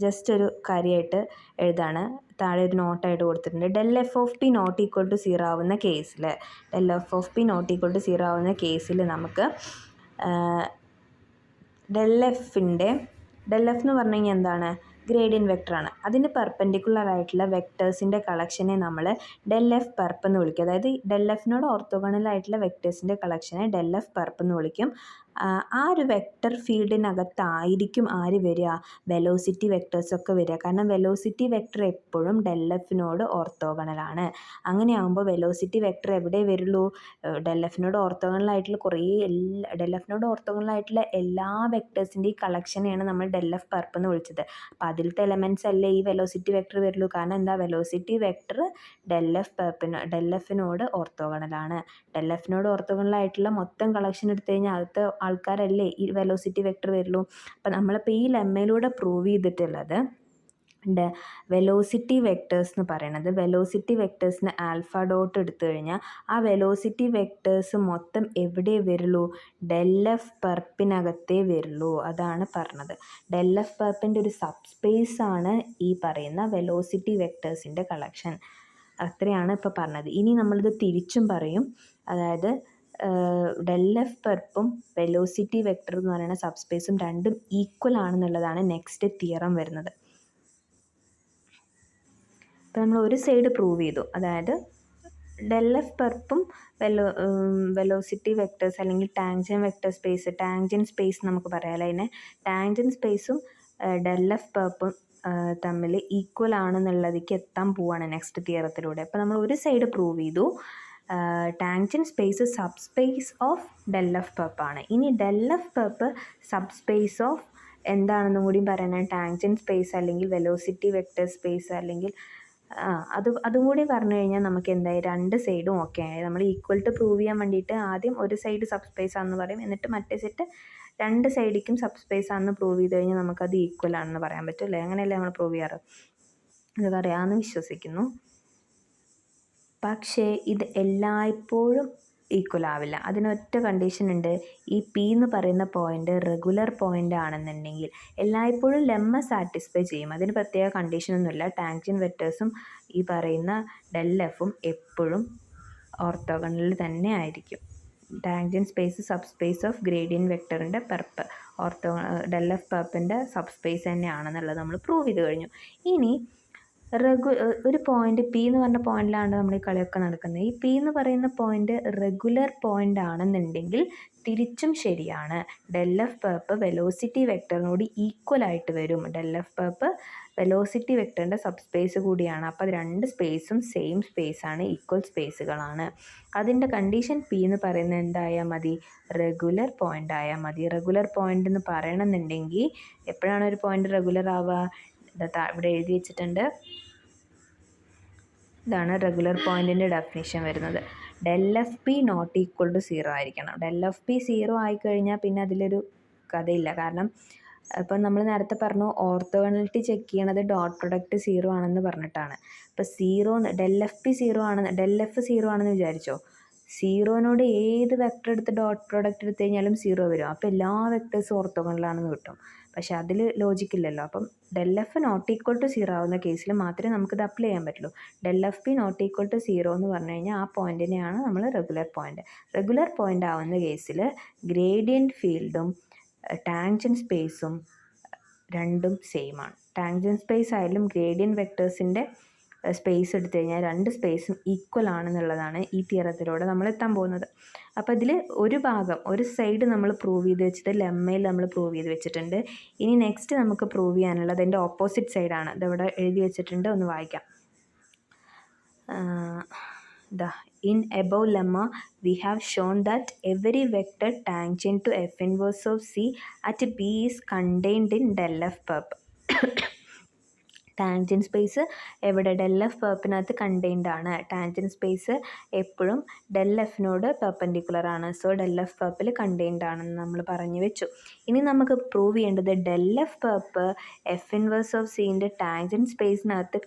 ജസ്റ്റ് ഒരു കാര്യമായിട്ട് എഴുതാണ്. താഴെ ഒരു നോട്ടായിട്ട് കൊടുത്തിട്ടുണ്ട്. Del F of P naught equal to 0 ആവുന്ന കേസിൽ del F of P naught equal to 0 ആവുന്ന കേസിൽ നമുക്ക് ഡെൽ എഫ് എന്ന് പറഞ്ഞു കഴിഞ്ഞാൽ എന്താണ്? ഗ്രേഡിയൻ വെക്ടറാണ്. അതിന് പെർപെൻഡിക്കുലർ ആയിട്ടുള്ള വെക്ടേഴ്സിൻ്റെ കളക്ഷനെ നമ്മൾ ഡെൽ എഫ് പെർപ്പ് എന്ന് വിളിക്കും. അതായത് ഡെൽ എഫിനോട് ഓർത്തോഗണലായിട്ടുള്ള വെക്ടേഴ്സിൻ്റെ കളക്ഷനെ ഡെൽ എഫ് പെർപ്പ് എന്ന് വിളിക്കും. ആ ഒരു വെക്ടർ ഫീൽഡിനകത്തായിരിക്കും ആര് വരിക? വെലോസിറ്റി വെക്ടേഴ്സൊക്കെ വരിക. കാരണം വെലോസിറ്റി വെക്ടർ എപ്പോഴും ഡെൽ എഫിനോട് ഓർത്തോഗണലാണ്. അങ്ങനെയാകുമ്പോൾ വെലോസിറ്റി വെക്ടർ എവിടെ വരുള്ളൂ? ഡെൽ എഫിനോട് ഓർത്തോഗണലായിട്ടുള്ള ഡെൽ എഫിനോട് ഓർത്തോഗണലായിട്ടുള്ള എല്ലാ വെക്ടേഴ്സിൻ്റെയും കളക്ഷനെയാണ് നമ്മൾ ഡെൽ എഫ് പെർപ്പ് എന്ന് വിളിച്ചത്. അപ്പോൾ അതിലത്തെ എലമെൻറ്റ്സ് അല്ലേ ഈ വെലോസിറ്റി വെക്ടർ വരുള്ളൂ. കാരണം എന്താ, വെലോസിറ്റി വെക്ടർ ഡെൽ എഫിനോട് ഓർത്തോഗണലാണ്. ഡെൽ എഫിനോട് ഓർത്തോഗണലായിട്ടുള്ള മൊത്തം കളക്ഷൻ എടുത്തു കഴിഞ്ഞാൽ അടുത്ത ആൾക്കാരല്ലേ ഈ വെലോസിറ്റി വെക്ടർ വരുള്ളൂ. അപ്പം നമ്മളിപ്പോൾ ഈ ലെമ്മയിലൂടെ പ്രൂവ് ചെയ്തിട്ടുള്ളത് വെലോസിറ്റി വെക്ടേഴ്സ് എന്ന് പറയുന്നത്, വെലോസിറ്റി വെക്ടേഴ്സിന് ആൽഫ ഡോട്ട് എടുത്തു കഴിഞ്ഞാൽ ആ വെലോസിറ്റി വെക്ടേഴ്സ് മൊത്തം എവിടെ വരുള്ളൂ, ഡെൽ എഫ് പെർപ്പിനകത്തേ വരുള്ളൂ. അതാണ് പറഞ്ഞത്. ഡെൽ എഫ് പെർപ്പിൻ്റെ ഒരു സബ് സ്പേസ് ആണ് ഈ പറയുന്ന വെലോസിറ്റി വെക്ടേഴ്സിൻ്റെ കളക്ഷൻ. അത്രയാണ് ഇപ്പോൾ പറഞ്ഞത്. ഇനി നമ്മളിത് തിരിച്ചും പറയും. അതായത് ഡെൽ എഫ് പെർപ്പും വെലോസിറ്റി വെക്ടർ എന്ന് പറയുന്ന സബ് സ്പേസും രണ്ടും ഈക്വൽ ആണെന്നുള്ളതാണ് നെക്സ്റ്റ് തിയറം വരുന്നത്. അപ്പോൾ നമ്മൾ ഒരു സൈഡ് പ്രൂവ് ചെയ്തു. അതായത് ഡെൽ എഫ് പെർപ്പും വെലോസിറ്റി വെക്ടേഴ്സ് അല്ലെങ്കിൽ tangent vector space, tangent space നമുക്ക് പറയാമല്ലോ അതിനെ, ടാൻജൻ സ്പേസും ഡെൽ എഫ് പെർപ്പും തമ്മിൽ ഈക്വൽ ആണെന്നുള്ളതിലേക്ക് എത്താൻ പോവാണ് നെക്സ്റ്റ് തിയറത്തിലൂടെ. അപ്പോൾ നമ്മൾ ഒരു സൈഡ് പ്രൂവ് ചെയ്തു, tangent space subspace of del f പെർപ്പാണ്. ഇനി del f perp subspace of എന്താണെന്നും കൂടി പറയുന്നത് ടാൻജൻ സ്പേസ് അല്ലെങ്കിൽ വെലോസിറ്റി വെക്ടർ സ്പേസ് അല്ലെങ്കിൽ അതും കൂടി പറഞ്ഞു കഴിഞ്ഞാൽ നമുക്ക് എന്തായി, രണ്ട് സൈഡും ഓക്കെ ആയി. നമ്മൾ ഈക്വൽ ടു പ്രൂവ് ചെയ്യാൻ വേണ്ടിയിട്ട് ആദ്യം ഒരു സൈഡ് സബ് സ്പേസ് ആണെന്ന് പറയും, എന്നിട്ട് മറ്റേ സെറ്റ് രണ്ട് സൈഡിലേക്കും സബ് സ്പേസ് ആണെന്ന് പ്രൂവ് ചെയ്ത് കഴിഞ്ഞാൽ നമുക്കത് ഈക്വൽ ആണെന്ന് പറയാൻ പറ്റും അല്ലേ? അങ്ങനെയല്ലേ നമ്മൾ പ്രൂവ് ചെയ്യാറ്? ഇതൊക്കെ അറിയാമെന്ന് വിശ്വസിക്കുന്നു. പക്ഷേ ഇത് എല്ലായ്പ്പോഴും ഈക്വൽ ആവില്ല. അതിനൊറ്റ കണ്ടീഷൻ ഉണ്ട്. ഈ പി എന്ന് പറയുന്ന പോയിന്റ് റെഗുലർ പോയിന്റ് ആണെന്നുണ്ടെങ്കിൽ എല്ലായ്പ്പോഴും ലെമ്മ സാറ്റിസ്ഫൈ ചെയ്യും. അതിന് പ്രത്യേക കണ്ടീഷനൊന്നുമില്ല. ടാൻജൻ വെക്ടേഴ്സും ഈ പറയുന്ന ഡെൽ എഫും എപ്പോഴും ഓർത്തോഗണലിൽ തന്നെ ആയിരിക്കും. Tangent space subspace of gradient വെക്ടറിൻ്റെ പെർപ്പ് ഡെൽ എഫ് പെർപ്പിൻ്റെ സബ് സ്പേസ് തന്നെയാണെന്നുള്ളത് നമ്മൾ പ്രൂവ് ചെയ്ത് കഴിഞ്ഞു. ഇനി ഒരു പോയിന്റ് പി എന്ന് പറഞ്ഞ പോയിന്റിലാണ് നമ്മൾ ഈ കളിയൊക്കെ നടക്കുന്നത്. ഈ പി എന്ന് പറയുന്ന പോയിന്റ് റെഗുലർ പോയിന്റ് ആണെന്നുണ്ടെങ്കിൽ തിരിച്ചും ശരിയാണ്. ഡെൽ എഫ് പെർപ്പ് വെലോസിറ്റി വെക്ടറിനോട് ഈക്വൽ ആയിട്ട് വരും. ഡെൽ എഫ് പെർപ്പ് വെലോസിറ്റി വെക്ടറിൻ്റെ സബ് സ്പേസ് കൂടിയാണ്. അപ്പോൾ അത് രണ്ട് സ്പേസും സെയിം സ്പേസാണ്, ഈക്വൽ സ്പേസുകളാണ്. അതിൻ്റെ കണ്ടീഷൻ പി എന്ന് പറയുന്നത് എന്തായാൽ മതി, റെഗുലർ പോയിന്റ് ആയാൽ മതി. റെഗുലർ പോയിന്റ് എന്ന് പറയണമെന്നുണ്ടെങ്കിൽ എപ്പോഴാണ് ഒരു പോയിന്റ് റെഗുലർ ആവുക? ഇവിടെ എഴുതി വെച്ചിട്ടുണ്ട്. ഇതാണ് റെഗുലർ പോയിന്റിൻ്റെ ഡെഫിനിഷൻ വരുന്നത്. Del F P naught equal to 0 ആയിരിക്കണം. ഡെൽ എഫ് പി 0 ആയിക്കഴിഞ്ഞാൽ പിന്നെ അതിലൊരു കഥയില്ല. കാരണം ഇപ്പം നമ്മൾ നേരത്തെ പറഞ്ഞു ഓർത്തോഗണലിറ്റി ചെക്ക് ചെയ്യണത് ഡോട്ട് പ്രൊഡക്റ്റ് 0 ആണെന്ന് പറഞ്ഞിട്ടാണ്. ഇപ്പോൾ ഡെൽ എഫ് പി 0 ആണെന്ന്, ഡെൽ എഫ് 0 ആണെന്ന് വിചാരിച്ചോ, 0നോട് ഏത് വെക്ടർ എടുത്ത് ഡോട്ട് പ്രോഡക്റ്റ് എടുത്തു കഴിഞ്ഞാലും 0 വരും. അപ്പോൾ എല്ലാ വെക്ടേഴ്സും ഓർത്തോഗണലാണെന്ന് കിട്ടും. പക്ഷേ അതിൽ ലോജിക്കില്ലല്ലോ. അപ്പം del F naught equal to 0 ആവുന്ന കേസിൽ മാത്രമേ നമുക്കിത് അപ്ലൈ ചെയ്യാൻ പറ്റുള്ളൂ. Del F P naught equal to 0 എന്ന് പറഞ്ഞു കഴിഞ്ഞാൽ ആ പോയിന്റിനെയാണ് നമ്മൾ റെഗുലർ പോയിന്റ്. റെഗുലർ പോയിന്റ് ആവുന്ന കേസിൽ ഗ്രേഡിയൻറ്റ് ഫീൽഡും ടാൻജൻ സ്പേസും രണ്ടും സെയിം ആണ്. ടാൻജൻ സ്പേസ് ആയാലും ഗ്രേഡിയൻറ്റ് വെക്ടേഴ്സിൻ്റെ സ്പേസ് എടുത്തു കഴിഞ്ഞാൽ രണ്ട് സ്പേസും ഈക്വൽ ആണെന്നുള്ളതാണ് ഈ തിയറത്തിലൂടെ നമ്മൾ എത്താൻ പോകുന്നത്. അപ്പോൾ ഇതിൽ ഒരു സൈഡ് നമ്മൾ പ്രൂവ് ചെയ്ത് വെച്ചത് ലെമ്മയിൽ നമ്മൾ പ്രൂവ് ചെയ്ത് വെച്ചിട്ടുണ്ട്. ഇനി നെക്സ്റ്റ് നമുക്ക് പ്രൂവ് ചെയ്യാനുള്ളത് അതിൻ്റെ ഓപ്പോസിറ്റ് സൈഡാണ്. ഇതിവിടെ എഴുതി വെച്ചിട്ടുണ്ട്, ഒന്ന് വായിക്കാം. In above lemma, we have shown that every vector tangent to f inverse of c at B is contained in del f perp. Tangent space എവിടെ, ഡെൽ എഫ് പെർപ്പിനകത്ത് കണ്ടെയ്ൻഡ് ആണ്. ടാൻജൻ സ്പേസ് എപ്പോഴും ഡെൽ എഫിനോട് perpendicular ആണ്. So del f പെർപ്പിൽ contained ആണെന്ന് നമ്മൾ പറഞ്ഞു വെച്ചു. ഇനി നമുക്ക് പ്രൂവ് ചെയ്യേണ്ടത് del f perp f inverse of സിൻ്റെ ടാൻജൻ സ്പേസിനകത്ത്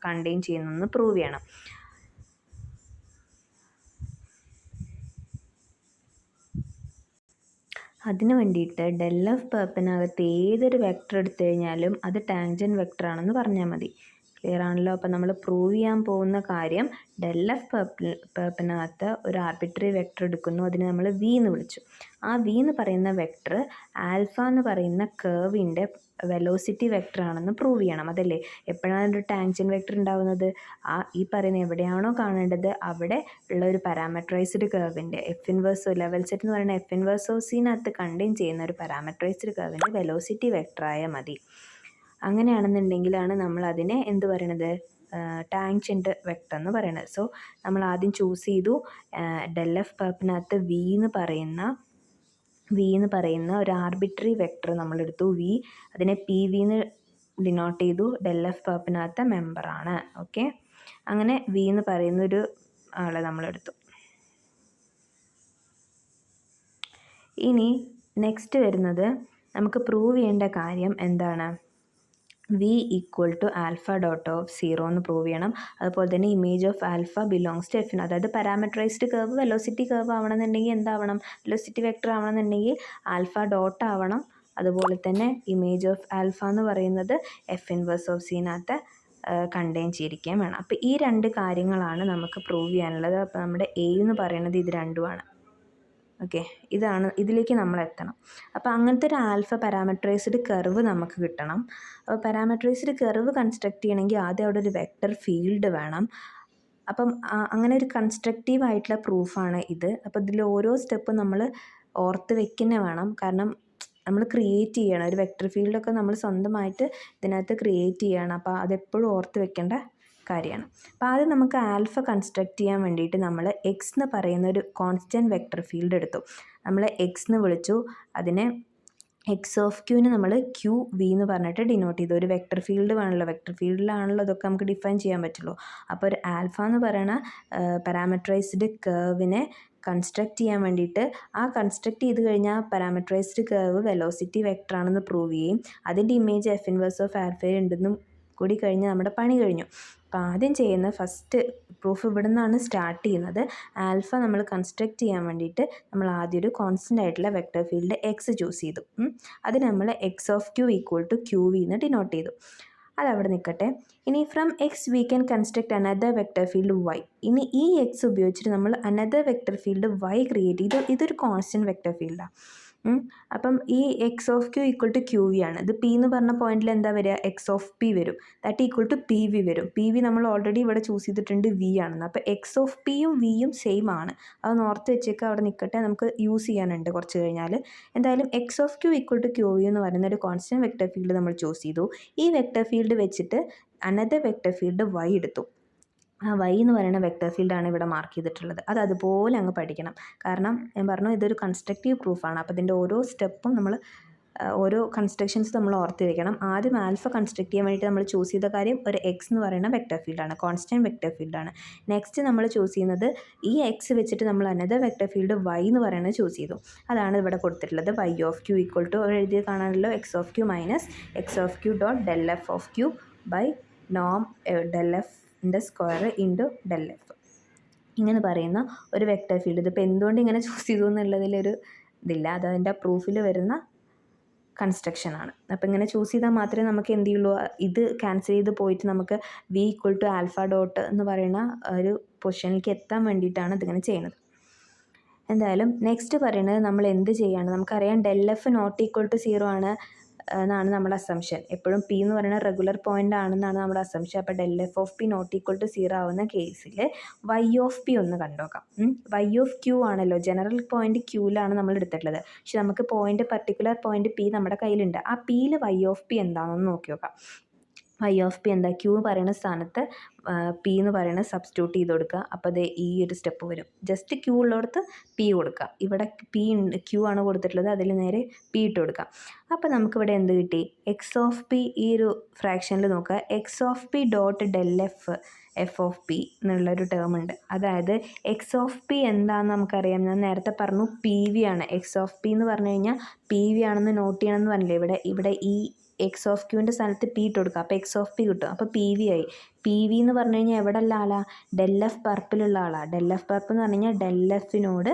കണ്ടെയ്ൻ ചെയ്യുന്നെന്ന് പ്രൂവ് ചെയ്യണം. അതിന് വേണ്ടിയിട്ട് ഡെൽ എഫ് പെർപ്പിനകത്ത് ഏതൊരു വെക്ടർ എടുത്തു കഴിഞ്ഞാലും അത് ടാൻജൻ വെക്ടർ ആണെന്ന് പറഞ്ഞാൽ മതി. ക്ലിയർ ആണല്ലോ? അപ്പോൾ നമ്മൾ പ്രൂവ് ചെയ്യാൻ പോകുന്ന കാര്യം ഡെൽ എഫ് പെർപ്പിനകത്ത് ഒരു ആർബിട്രറി വെക്ടർ എടുക്കുന്നു, അതിന് നമ്മൾ വി എന്ന് വിളിച്ചു. ആ വി എന്ന് പറയുന്ന വെക്ടർ ആൽഫ എന്ന് പറയുന്ന കർവിൻ്റെ വെലോസിറ്റി വെക്ടർ ആണെന്ന് പ്രൂവ് ചെയ്യണം. അതല്ലേ എപ്പോഴാണ് ഒരു ടാൻജൻ വെക്ടർ ഉണ്ടാകുന്നത്? ഈ പറയുന്ന എവിടെയാണോ കാണേണ്ടത് അവിടെ ഉള്ള ഒരു പാരാമെട്രൈസ്ഡ് കർവിൻ്റെ എഫ് ഇൻവേഴ്സ് ലെവൽ സെറ്റ് എന്ന് പറയുന്ന എഫ് ഇൻവേഴ്സ് ഓഫ് സിനകത്ത് കണ്ടെയ്ൻ ചെയ്യുന്ന ഒരു പാരാമെട്രൈസ്ഡ് കർവിൻ്റെ വെലോസിറ്റി വെക്ടറായാൽ മതി. അങ്ങനെയാണെന്നുണ്ടെങ്കിലാണ് നമ്മൾ അതിനെ എന്ത് പറയണത്, ടാൻജൻറ്റ് വെക്ടർ എന്ന് പറയുന്നത്. സോ നമ്മൾ ആദ്യം ചൂസ് ചെയ്തു ഡെൽ എഫ് പെർപ്പിനകത്ത് വി എന്ന് പറയുന്ന ഒരു ആർബിട്രറി വെക്ടർ നമ്മളെടുത്തു. അതിനെ പി വി എന്ന് ഡിനോട്ട് ചെയ്തു. ഡെൽ എഫ് പർപ്പിനകത്തെ മെമ്പറാണ്. ഓക്കെ, അങ്ങനെ വി എന്ന് പറയുന്നൊരു ആളെ നമ്മളെടുത്തു. ഇനി നെക്സ്റ്റ് വരുന്നത് നമുക്ക് പ്രൂവ് ചെയ്യേണ്ട കാര്യം എന്താണ്? V equal to alpha dot of 0 എന്ന് പ്രൂവ് ചെയ്യണം. അതുപോലെ തന്നെ image of alpha belongs to എഫിന്. അതായത് പാരാമീറ്ററൈസ്ഡ് കർവ് വെലോസിറ്റി കർവ് ആവണമെന്നുണ്ടെങ്കിൽ എന്താവണം? വെലോസിറ്റി വെക്ടർ ആവണമെന്നുണ്ടെങ്കിൽ ആൽഫ ഡോട്ട് ആവണം. അതുപോലെ തന്നെ ഇമേജ് ഓഫ് ആൽഫ എന്ന് പറയുന്നത് എഫ് ഇൻവേഴ്സ് ഓഫ് സിനകത്ത് കണ്ടെയ്ൻ ചെയ്തിരിക്കുകയും വേണം. അപ്പോൾ ഈ രണ്ട് കാര്യങ്ങളാണ് നമുക്ക് പ്രൂവ് ചെയ്യാനുള്ളത്. അപ്പോൾ നമ്മുടെ എ എന്ന് പറയുന്നത് ഇത് രണ്ടുമാണ്. ഓക്കെ, ഇതിലേക്ക് നമ്മൾ എത്തണം. അപ്പോൾ അങ്ങനത്തെ ഒരു ആൽഫ പാരാമീറ്ററൈസ്ഡ് കർവ് നമുക്ക് കിട്ടണം. അപ്പോൾ പാരാമീറ്ററൈസ്ഡ് കർവ് കൺസ്ട്രക്ട് ചെയ്യണമെങ്കിൽ ആദ്യം അവിടെ ഒരു വെക്റ്റർ ഫീൽഡ് വേണം. അപ്പം അങ്ങനെ ഒരു കൺസ്ട്രക്റ്റീവ് ആയിട്ടുള്ള പ്രൂഫാണ് ഇത്. അപ്പോൾ ഇതിൽ ഓരോ സ്റ്റെപ്പും നമ്മൾ ഓർത്ത് വെക്കുന്നേ വേണം. കാരണം നമ്മൾ ക്രിയേറ്റ് ചെയ്യണം. ഒരു വെക്റ്റർ ഫീൽഡൊക്കെ നമ്മൾ സ്വന്തമായിട്ട് ഇതിനകത്ത് ക്രിയേറ്റ് ചെയ്യണം. അപ്പോൾ അതെപ്പോഴും ഓർത്ത് വെക്കേണ്ട കാര്യമാണ്. അപ്പോൾ ആദ്യം നമുക്ക് ആൽഫ കൺസ്ട്രക്ട് ചെയ്യാൻ വേണ്ടിയിട്ട് നമ്മൾ എക്സ് എന്ന് പറയുന്ന ഒരു കോൺസ്റ്റൻറ്റ് വെക്റ്റർ ഫീൽഡ് എടുത്തു. നമ്മൾ എക്സ് എന്ന് വിളിച്ചു. അതിനെ എക്സ് ഓഫ് ക്യൂവിന് നമ്മൾ ക്യൂ വി എന്ന് പറഞ്ഞിട്ട് ഡിനോട്ട് ചെയ്തു. ഒരു വെക്റ്റർ ഫീൽഡ് വേണമല്ലോ, വെക്റ്റർ ഫീൽഡിലാണല്ലോ ഇതൊക്കെ നമുക്ക് ഡിഫൈൻ ചെയ്യാൻ പറ്റുള്ളൂ. അപ്പോൾ ഒരു ആൽഫ എന്ന് പറയുന്ന പാരാമീറ്ററൈസ്ഡ് കർവിനെ കൺസ്ട്രക്ട് ചെയ്യാൻ വേണ്ടിയിട്ട് കൺസ്ട്രക്ട് ചെയ്ത് കഴിഞ്ഞാൽ പാരാമീറ്ററൈസ്ഡ് കർവ് വെലോസിറ്റി വെക്ടറാണെന്ന് പ്രൂവ് ചെയ്യും. അതിൻ്റെ ഇമേജ് എഫ് ഇൻവേഴ്സ് ഓഫ് ആൽഫയിൽ ഉണ്ടെന്നും കൂടി കഴിഞ്ഞാൽ നമ്മുടെ പണി കഴിഞ്ഞു. അപ്പോൾ ആദ്യം ചെയ്യുന്ന ഫസ്റ്റ് പ്രൂഫ് ഇവിടെ നിന്നാണ് സ്റ്റാർട്ട് ചെയ്യുന്നത്. ആൽഫ നമ്മൾ കൺസ്ട്രക്ട് ചെയ്യാൻ വേണ്ടിയിട്ട് നമ്മൾ ആദ്യം ഒരു കോൺസ്റ്റൻ്റ് ആയിട്ടുള്ള വെക്റ്റർ ഫീൽഡ് എക്സ് ചൂസ് ചെയ്തു. അത് നമ്മൾ x of Q equal to Q V എന്ന് ഡിനോട്ട് ചെയ്തു. അതവിടെ നിൽക്കട്ടെ. ഇനി from x v can construct another vector field y. ഇനി ഈ എക്സ് ഉപയോഗിച്ചിട്ട് നമ്മൾ another vector field y create ചെയ്തു. ഇതൊരു കോൺസ്റ്റൻറ്റ് വെക്റ്റർ ഫീൽഡാണ്. അപ്പം ഈ x of Q equal to Q v ആണ്. ഇത് പി എന്ന് പറഞ്ഞ പോയിന്റിൽ എന്താ വരിക? എക്സ് ഓഫ് പി വരും. That equal to p v വരും. പി വി നമ്മൾ ഓൾറെഡി ഇവിടെ ചൂസ് ചെയ്തിട്ടുണ്ട് വി ആണെന്ന്. അപ്പോൾ എക്സ് ഓഫ് പിയും വിയും സെയിം ആണ്. അത് ഓർത്ത് വെച്ചേക്ക്, അവിടെ നിൽക്കട്ടെ. നമുക്ക് യൂസ് ചെയ്യാനുണ്ട് കുറച്ച് കഴിഞ്ഞാൽ. എന്തായാലും X of Q equal to Q V എന്ന് പറയുന്ന ഒരു കോൺസ്റ്റൻറ്റ് വെക്റ്റർ ഫീൽഡ് നമ്മൾ ചൂസ് ചെയ്തു. ഈ വെക്റ്റർ ഫീൽഡ് വെച്ചിട്ട് അനദർ വെക്റ്റർ ഫീൽഡ് വൈ എടുത്തു. ആ വൈ എന്ന് പറയുന്ന വെക്റ്റർ ഫീൽഡാണ് ഇവിടെ മാർക്ക് ചെയ്തിട്ടുള്ളത്. അത് അതുപോലെ അങ്ങ് പഠിക്കണം. കാരണം ഞാൻ പറഞ്ഞു ഇതൊരു കൺസ്ട്രക്റ്റീവ് പ്രൂഫാണ്. അപ്പോൾ ഇതിൻ്റെ ഓരോ സ്റ്റെപ്പും നമ്മൾ ഓരോ കൺസ്ട്രക്ഷൻസ് നമ്മൾ ഓർത്ത് വയ്ക്കണം. ആദ്യം ആൽഫ കൺസ്ട്രക്ട് ചെയ്യാൻ വേണ്ടിയിട്ട് നമ്മൾ ചൂസ് ചെയ്ത കാര്യം ഒരു എക്സ് എന്ന് പറയുന്ന വെക്റ്റർ ഫീൽഡാണ്, കോൺസ്റ്റൻറ്റ് വെക്റ്റർ ഫീൽഡാണ്. നെക്സ്റ്റ് നമ്മൾ ചൂസ് ചെയ്യുന്നത് ഈ എക്സ് വെച്ചിട്ട് നമ്മൾ അനദർ വെക്റ്റർ ഫീൽഡ് വൈ എന്ന് പറയുന്നത് ചൂസ് ചെയ്തു. അതാണ് ഇവിടെ കൊടുത്തിട്ടുള്ളത്. Y of Q equal to എഴുതി കാണാനല്ലോ, x of q minus x of Q dot del F of q by നോം del f square into del f. ഇങ്ങനെ പറയുന്ന ഒരു വെക്റ്റർ ഫീൽഡ്. ഇതിപ്പോൾ എന്തുകൊണ്ട് ഇങ്ങനെ ചൂസ് ചെയ്തു എന്നുള്ളതിലൊരു ഇതില്ല. അതതിൻ്റെ പ്രൂഫിൽ വരുന്ന കൺസ്ട്രക്ഷനാണ്. അപ്പോൾ ഇങ്ങനെ ചൂസ് ചെയ്താൽ മാത്രമേ നമുക്ക് എന്ത് ചെയ്യുള്ളൂ, ഇത് ക്യാൻസൽ ചെയ്ത് പോയിട്ട് നമുക്ക് V equal to alpha dot എന്ന് പറയുന്ന ഒരു പൊസിഷനിലേക്ക് എത്താൻ വേണ്ടിയിട്ടാണ് ഇതിങ്ങനെ ചെയ്യുന്നത്. എന്തായാലും നെക്സ്റ്റ് പറയുന്നത് നമ്മൾ എന്ത് ചെയ്യാണ്? നമുക്കറിയാം del F naught equal to 0 ആണ് എന്നാണ് നമ്മുടെ അസംഷൻ. എപ്പോഴും പി എന്ന് പറയുന്ന റെഗുലർ പോയിന്റ് ആണെന്നാണ് നമ്മുടെ അസംഷൻ. അപ്പോൾ del F of P naught equal to 0 ആവുന്ന കേസിൽ വൈ ഓഫ് പി ഒന്ന് കണ്ടുനോക്കാം. വൈ ഓഫ് ക്യൂ ആണല്ലോ, ജനറൽ പോയിന്റ് ക്യൂവിലാണ് നമ്മൾ എടുത്തിട്ടുള്ളത്. പക്ഷെ നമുക്ക് പർട്ടിക്കുലർ പോയിന്റ് പി നമ്മുടെ കയ്യിലുണ്ട്. ആ പിയിൽ വൈ ഓഫ് പി എന്താണെന്ന് നോക്കി നോക്കാം. വൈ ഓഫ് പി എന്താ? ക്യൂ പറയുന്ന സ്ഥാനത്ത് പി എന്ന് പറയുന്നത് സബ്സ്റ്റിറ്റ്യൂട്ട് ചെയ്ത് കൊടുക്കുക. അപ്പോൾ അത് ഈ ഒരു സ്റ്റെപ്പ് വരും. ജസ്റ്റ് ക്യൂ ഉള്ളിടത്ത് പി കൊടുക്കുക. ഇവിടെ പി ക്യൂ ആണ് കൊടുത്തിട്ടുള്ളത്, അതിൽ നേരെ പി ഇട്ട് കൊടുക്കുക. അപ്പോൾ നമുക്കിവിടെ എന്ത് കിട്ടി? എക്സ് ഓഫ് പി ഈ ഒരു ഫ്രാക്ഷനിൽ നോക്കുക. X of P dot del F of P എന്നുള്ളൊരു ടേം ഉണ്ട്. അതായത് എക്സ് ഓഫ് പി എന്താണെന്ന് നമുക്കറിയാം. ഞാൻ നേരത്തെ പറഞ്ഞു പി വി ആണ്. എക്സ് ഓഫ് പി എന്ന് പറഞ്ഞു കഴിഞ്ഞാൽ പി വി ആണെന്ന് നോട്ട് ചെയ്യണമെന്ന് പറഞ്ഞില്ലേ. ഇവിടെ ഈ എക്സ് ഓഫ് ക്യൂവിൻ്റെ സ്ഥാനത്ത് പി ഇട്ട് കൊടുക്കുക. അപ്പോൾ എക്സ് ഓഫ് പി കിട്ടും. അപ്പോൾ പി വി ആയി. പി വി എന്ന് പറഞ്ഞു കഴിഞ്ഞാൽ എവിടെ ഉള്ള ആളാണ്? ഡെൽ എഫ് പർപ്പിലുള്ള ആളാണ്. ഡെൽ എഫ് പർപ്പ് എന്ന് പറഞ്ഞു കഴിഞ്ഞാൽ ഡെൽ എഫിനോട്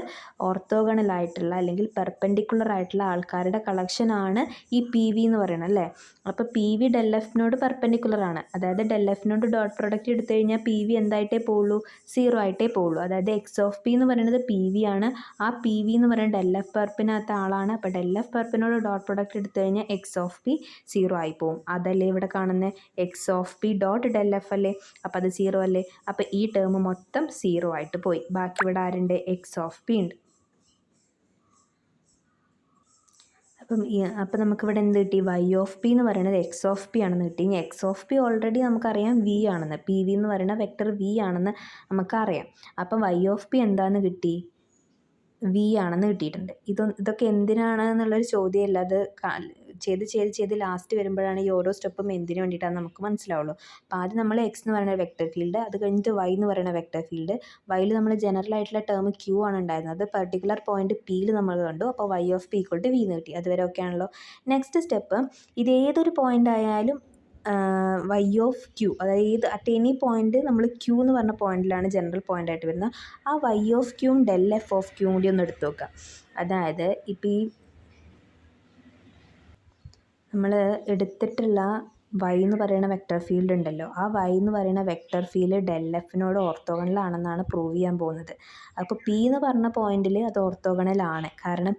ഓർത്തോഗണലായിട്ടുള്ള അല്ലെങ്കിൽ പെർപെൻഡിക്കുലർ ആയിട്ടുള്ള ആൾക്കാരുടെ കളക്ഷനാണ് ഈ പി വി എന്ന് പറയുന്നത് അല്ലേ. അപ്പോൾ പി വി ഡെൽ എഫിനോട് പെർപെൻഡിക്കുലർ ആണ്. അതായത് ഡെൽ എഫിനോട് ഡോട്ട് പ്രോഡക്റ്റ് എടുത്തു കഴിഞ്ഞാൽ പി വി എന്തായിട്ടേ പോവുള്ളൂ? 0 ആയിട്ടേ പോവുള്ളൂ. അതായത് എക്സ് ഓഫ് പി എന്ന് പറയുന്നത് പി വി ആണ്. ആ പി വി എന്ന് പറയുന്നത് ഡെൽ എഫ് പർപ്പിനകത്ത് ആളാണ്. അപ്പോൾ ഡെൽ എഫ് പർപ്പിനോട് ഡോട്ട് പ്രോഡക്റ്റ് എടുത്തു കഴിഞ്ഞാൽ എക്സ് ഓഫ് പി 0 ആയി പോവും. അതല്ലേ ഇവിടെ കാണുന്ന X of P dot del F അല്ലേ. അപ്പോൾ അത് 0 അല്ലേ. അപ്പോൾ ഈ ടേം മൊത്തം 0 ആയിട്ട് പോയി. ബാക്കി ഇവിടെ ആരുണ്ട്? എക്സ് ഓഫ് പി ഉണ്ട്. അപ്പം നമുക്കിവിടെ എന്ത് കിട്ടി? വൈ ഓഫ് പി എന്ന് പറയുന്നത് എക്സ് ഓഫ് പി ആണെന്ന് കിട്ടി. ഇനി എക്സ് ഓഫ് പി ഓൾറെഡി നമുക്കറിയാം വി ആണെന്ന്. പി വി എന്ന് പറയുന്ന വെക്റ്റർ വി ആണെന്ന് നമുക്കറിയാം. അപ്പം വൈ ഓഫ് പി എന്താണെന്ന് കിട്ടി? വി ആണെന്ന് കിട്ടിയിട്ടുണ്ട്. ഇതൊക്കെ എന്തിനാണ് എന്നുള്ളൊരു ചോദ്യമല്ല. അത് ചെയ്ത് ലാസ്റ്റ് വരുമ്പോഴാണ് ഈ ഓരോ സ്റ്റെപ്പും എന്തിനു വേണ്ടിയിട്ടാണ് നമുക്ക് മനസ്സിലാവുള്ളൂ. അപ്പോൾ ആദ്യം നമ്മൾ എക്സ് എന്ന് പറയുന്ന വെക്ടർ ഫീൽഡ്, അത് കഴിഞ്ഞിട്ട് വൈ എന്ന് പറയുന്ന വെക്ടർ ഫീൽഡ്. വൈയിൽ നമ്മൾ ജനറൽ ആയിട്ടുള്ള ടേം ക്യൂ ആണ് ഉണ്ടായിരുന്നത്. പെർട്ടിക്കുലർ പോയിന്റ് പിയിൽ നമ്മൾ കണ്ടു. അപ്പോൾ Y of P equal to V എന്ന് കിട്ടി. അതുവരെ ഓക്കെ ആണല്ലോ. നെക്സ്റ്റ് സ്റ്റെപ്പ്, ഇത് ഏതൊരു പോയിന്റ് ആയാലും വൈ ഓഫ് ക്യൂ, അതായത് അറ്റ് എനി പോയിന്റ് നമ്മൾ ക്യൂ എന്ന് പറഞ്ഞ പോയിന്റിലാണ് ജനറൽ പോയിന്റ് ആയിട്ട് വരുന്നത്. ആ വൈ ഓഫ് ക്യൂവും ഡെൽ എഫ് ഓഫ് ക്യൂവും കൂടി ഒന്ന് എടുത്തു നോക്കുക. അതായത് ഇപ്പം ഈ നമ്മൾ എടുത്തിട്ടുള്ള വൈ എന്ന് പറയുന്ന വെക്ടർ ഫീൽഡ് ഉണ്ടല്ലോ, ആ വൈ എന്ന് പറയുന്ന വെക്ടർ ഫീൽഡ് ഡെൽ എഫിനോട് ഓർത്തോഗണലാണെന്നാണ് പ്രൂവ് ചെയ്യാൻ പോകുന്നത്. അപ്പോൾ പി എന്ന് പറഞ്ഞ പോയിന്റിൽ അത് ഓർത്തോഗണലാണ്. കാരണം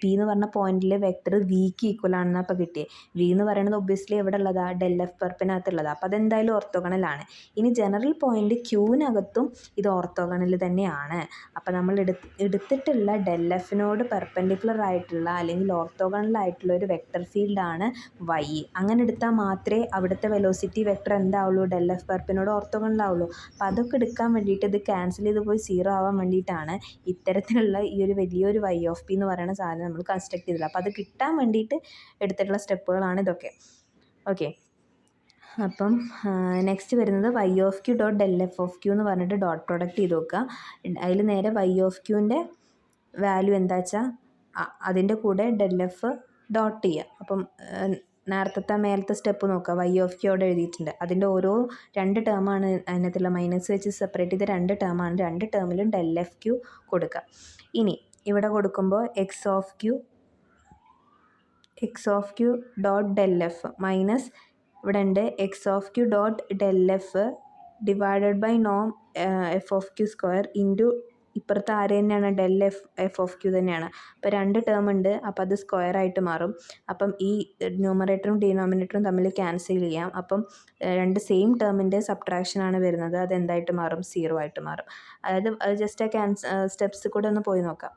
പി എന്ന് പറഞ്ഞ പോയിന്റിൽ വെക്ടർ വിക്ക് ഈക്വൽ ആണെന്നാണ് അപ്പോൾ കിട്ടിയത്. വി എന്ന് പറയുന്നത് ഒബ്വിയസ്ലി എവിടെ ഉള്ളതാണ്? ഡെൽ എഫ് പെർപ്പിനകത്തുള്ളതാണ്. അപ്പോൾ അതെന്തായാലും ഓർത്തോഗണലാണ്. ഇനി ജനറൽ പോയിന്റ് ക്യൂവിനകത്തും ഇത് ഓർത്തോഗണൽ തന്നെയാണ്. അപ്പോൾ നമ്മൾ എടുത്തിട്ടുള്ള ഡെൽ എഫിനോട് പെർപെൻഡിക്കുലർ ആയിട്ടുള്ള അല്ലെങ്കിൽ ഓർത്തോഗണലായിട്ടുള്ള ഒരു വെക്ടർ ഫീൽഡാണ് വൈ. അങ്ങനെ എടുത്താൽ മാത്രമേ അവിടുത്തെ വെലോസിറ്റി വെക്ടർ എന്താവുള്ളൂ? ഡെൽ എഫ് പെർപ്പിനോട് ഓർത്തോഗണലാവുള്ളൂ. അപ്പോൾ അതൊക്കെ എടുക്കാൻ വേണ്ടിയിട്ട്, ഇത് ക്യാൻസൽ ചെയ്ത് പോയി സീറോ ആവാൻ വേണ്ടിയിട്ടാണ് ഇത്തരത്തിലുള്ള ഈ ഒരു വലിയൊരു വൈ ഓഫ് പി എന്ന് പറയുന്ന സാധനം നമ്മൾ കൺസ്ട്രക്ട് ചെയ്തില്ല. അപ്പോൾ അത് കിട്ടാൻ വേണ്ടിയിട്ട് എടുത്തിട്ടുള്ള സ്റ്റെപ്പുകളാണ് ഇതൊക്കെ. ഓക്കെ, അപ്പം നെക്സ്റ്റ് വരുന്നത് Y of Q dot del F of Q എന്ന് പറഞ്ഞിട്ട് ഡോട്ട് പ്രൊഡക്റ്റ് ചെയ്ത് നോക്കുക. അതിൽ നേരെ വൈ ഓഫ് ക്യൂവിൻ്റെ വാല്യൂ എന്താ വെച്ചാൽ അതിൻ്റെ കൂടെ ഡെൽ എഫ് ഡോട്ട് ചെയ്യുക. അപ്പം നേരത്തെ മേലത്തെ സ്റ്റെപ്പ് നോക്കുക. വൈ ഓഫ് ക്യൂ അവിടെ എഴുതിയിട്ടുണ്ട്. അതിൻ്റെ ഓരോ 2 ടേമാണ് അതിനകത്തുള്ള മൈനസ് വെച്ച് സെപ്പറേറ്റ് ചെയ്ത 2 ടേമാണ്. 2 ടേമിലും ഡെൽ എഫ് ക്യൂ കൊടുക്കുക. ഇനി ഇവിടെ കൊടുക്കുമ്പോൾ X of Q dot del F minus ഇവിടെ ഉണ്ട് X of Q dot del F divided by നോം F of Q square into ഇപ്പുറത്ത് ആര് തന്നെയാണ്? ഡെൽ എഫ് ഓഫ് ക്യൂ തന്നെയാണ്. അപ്പോൾ 2 ടേം ഉണ്ട്. അപ്പോൾ അത് സ്ക്വയർ ആയിട്ട് മാറും. അപ്പം ഈ ന്യൂമറേറ്ററും ഡിനോമിനേറ്ററും തമ്മിൽ ക്യാൻസൽ ചെയ്യാം. അപ്പം 2 സെയിം ടേമിൻ്റെ സബ്ട്രാക്ഷനാണ് വരുന്നത്. അത് എന്തായിട്ട് മാറും? 0 ആയിട്ട് മാറും. അതായത് ജസ്റ്റ് ആ സ്റ്റെപ്സ് കൂടെ ഒന്ന് പോയി നോക്കാം.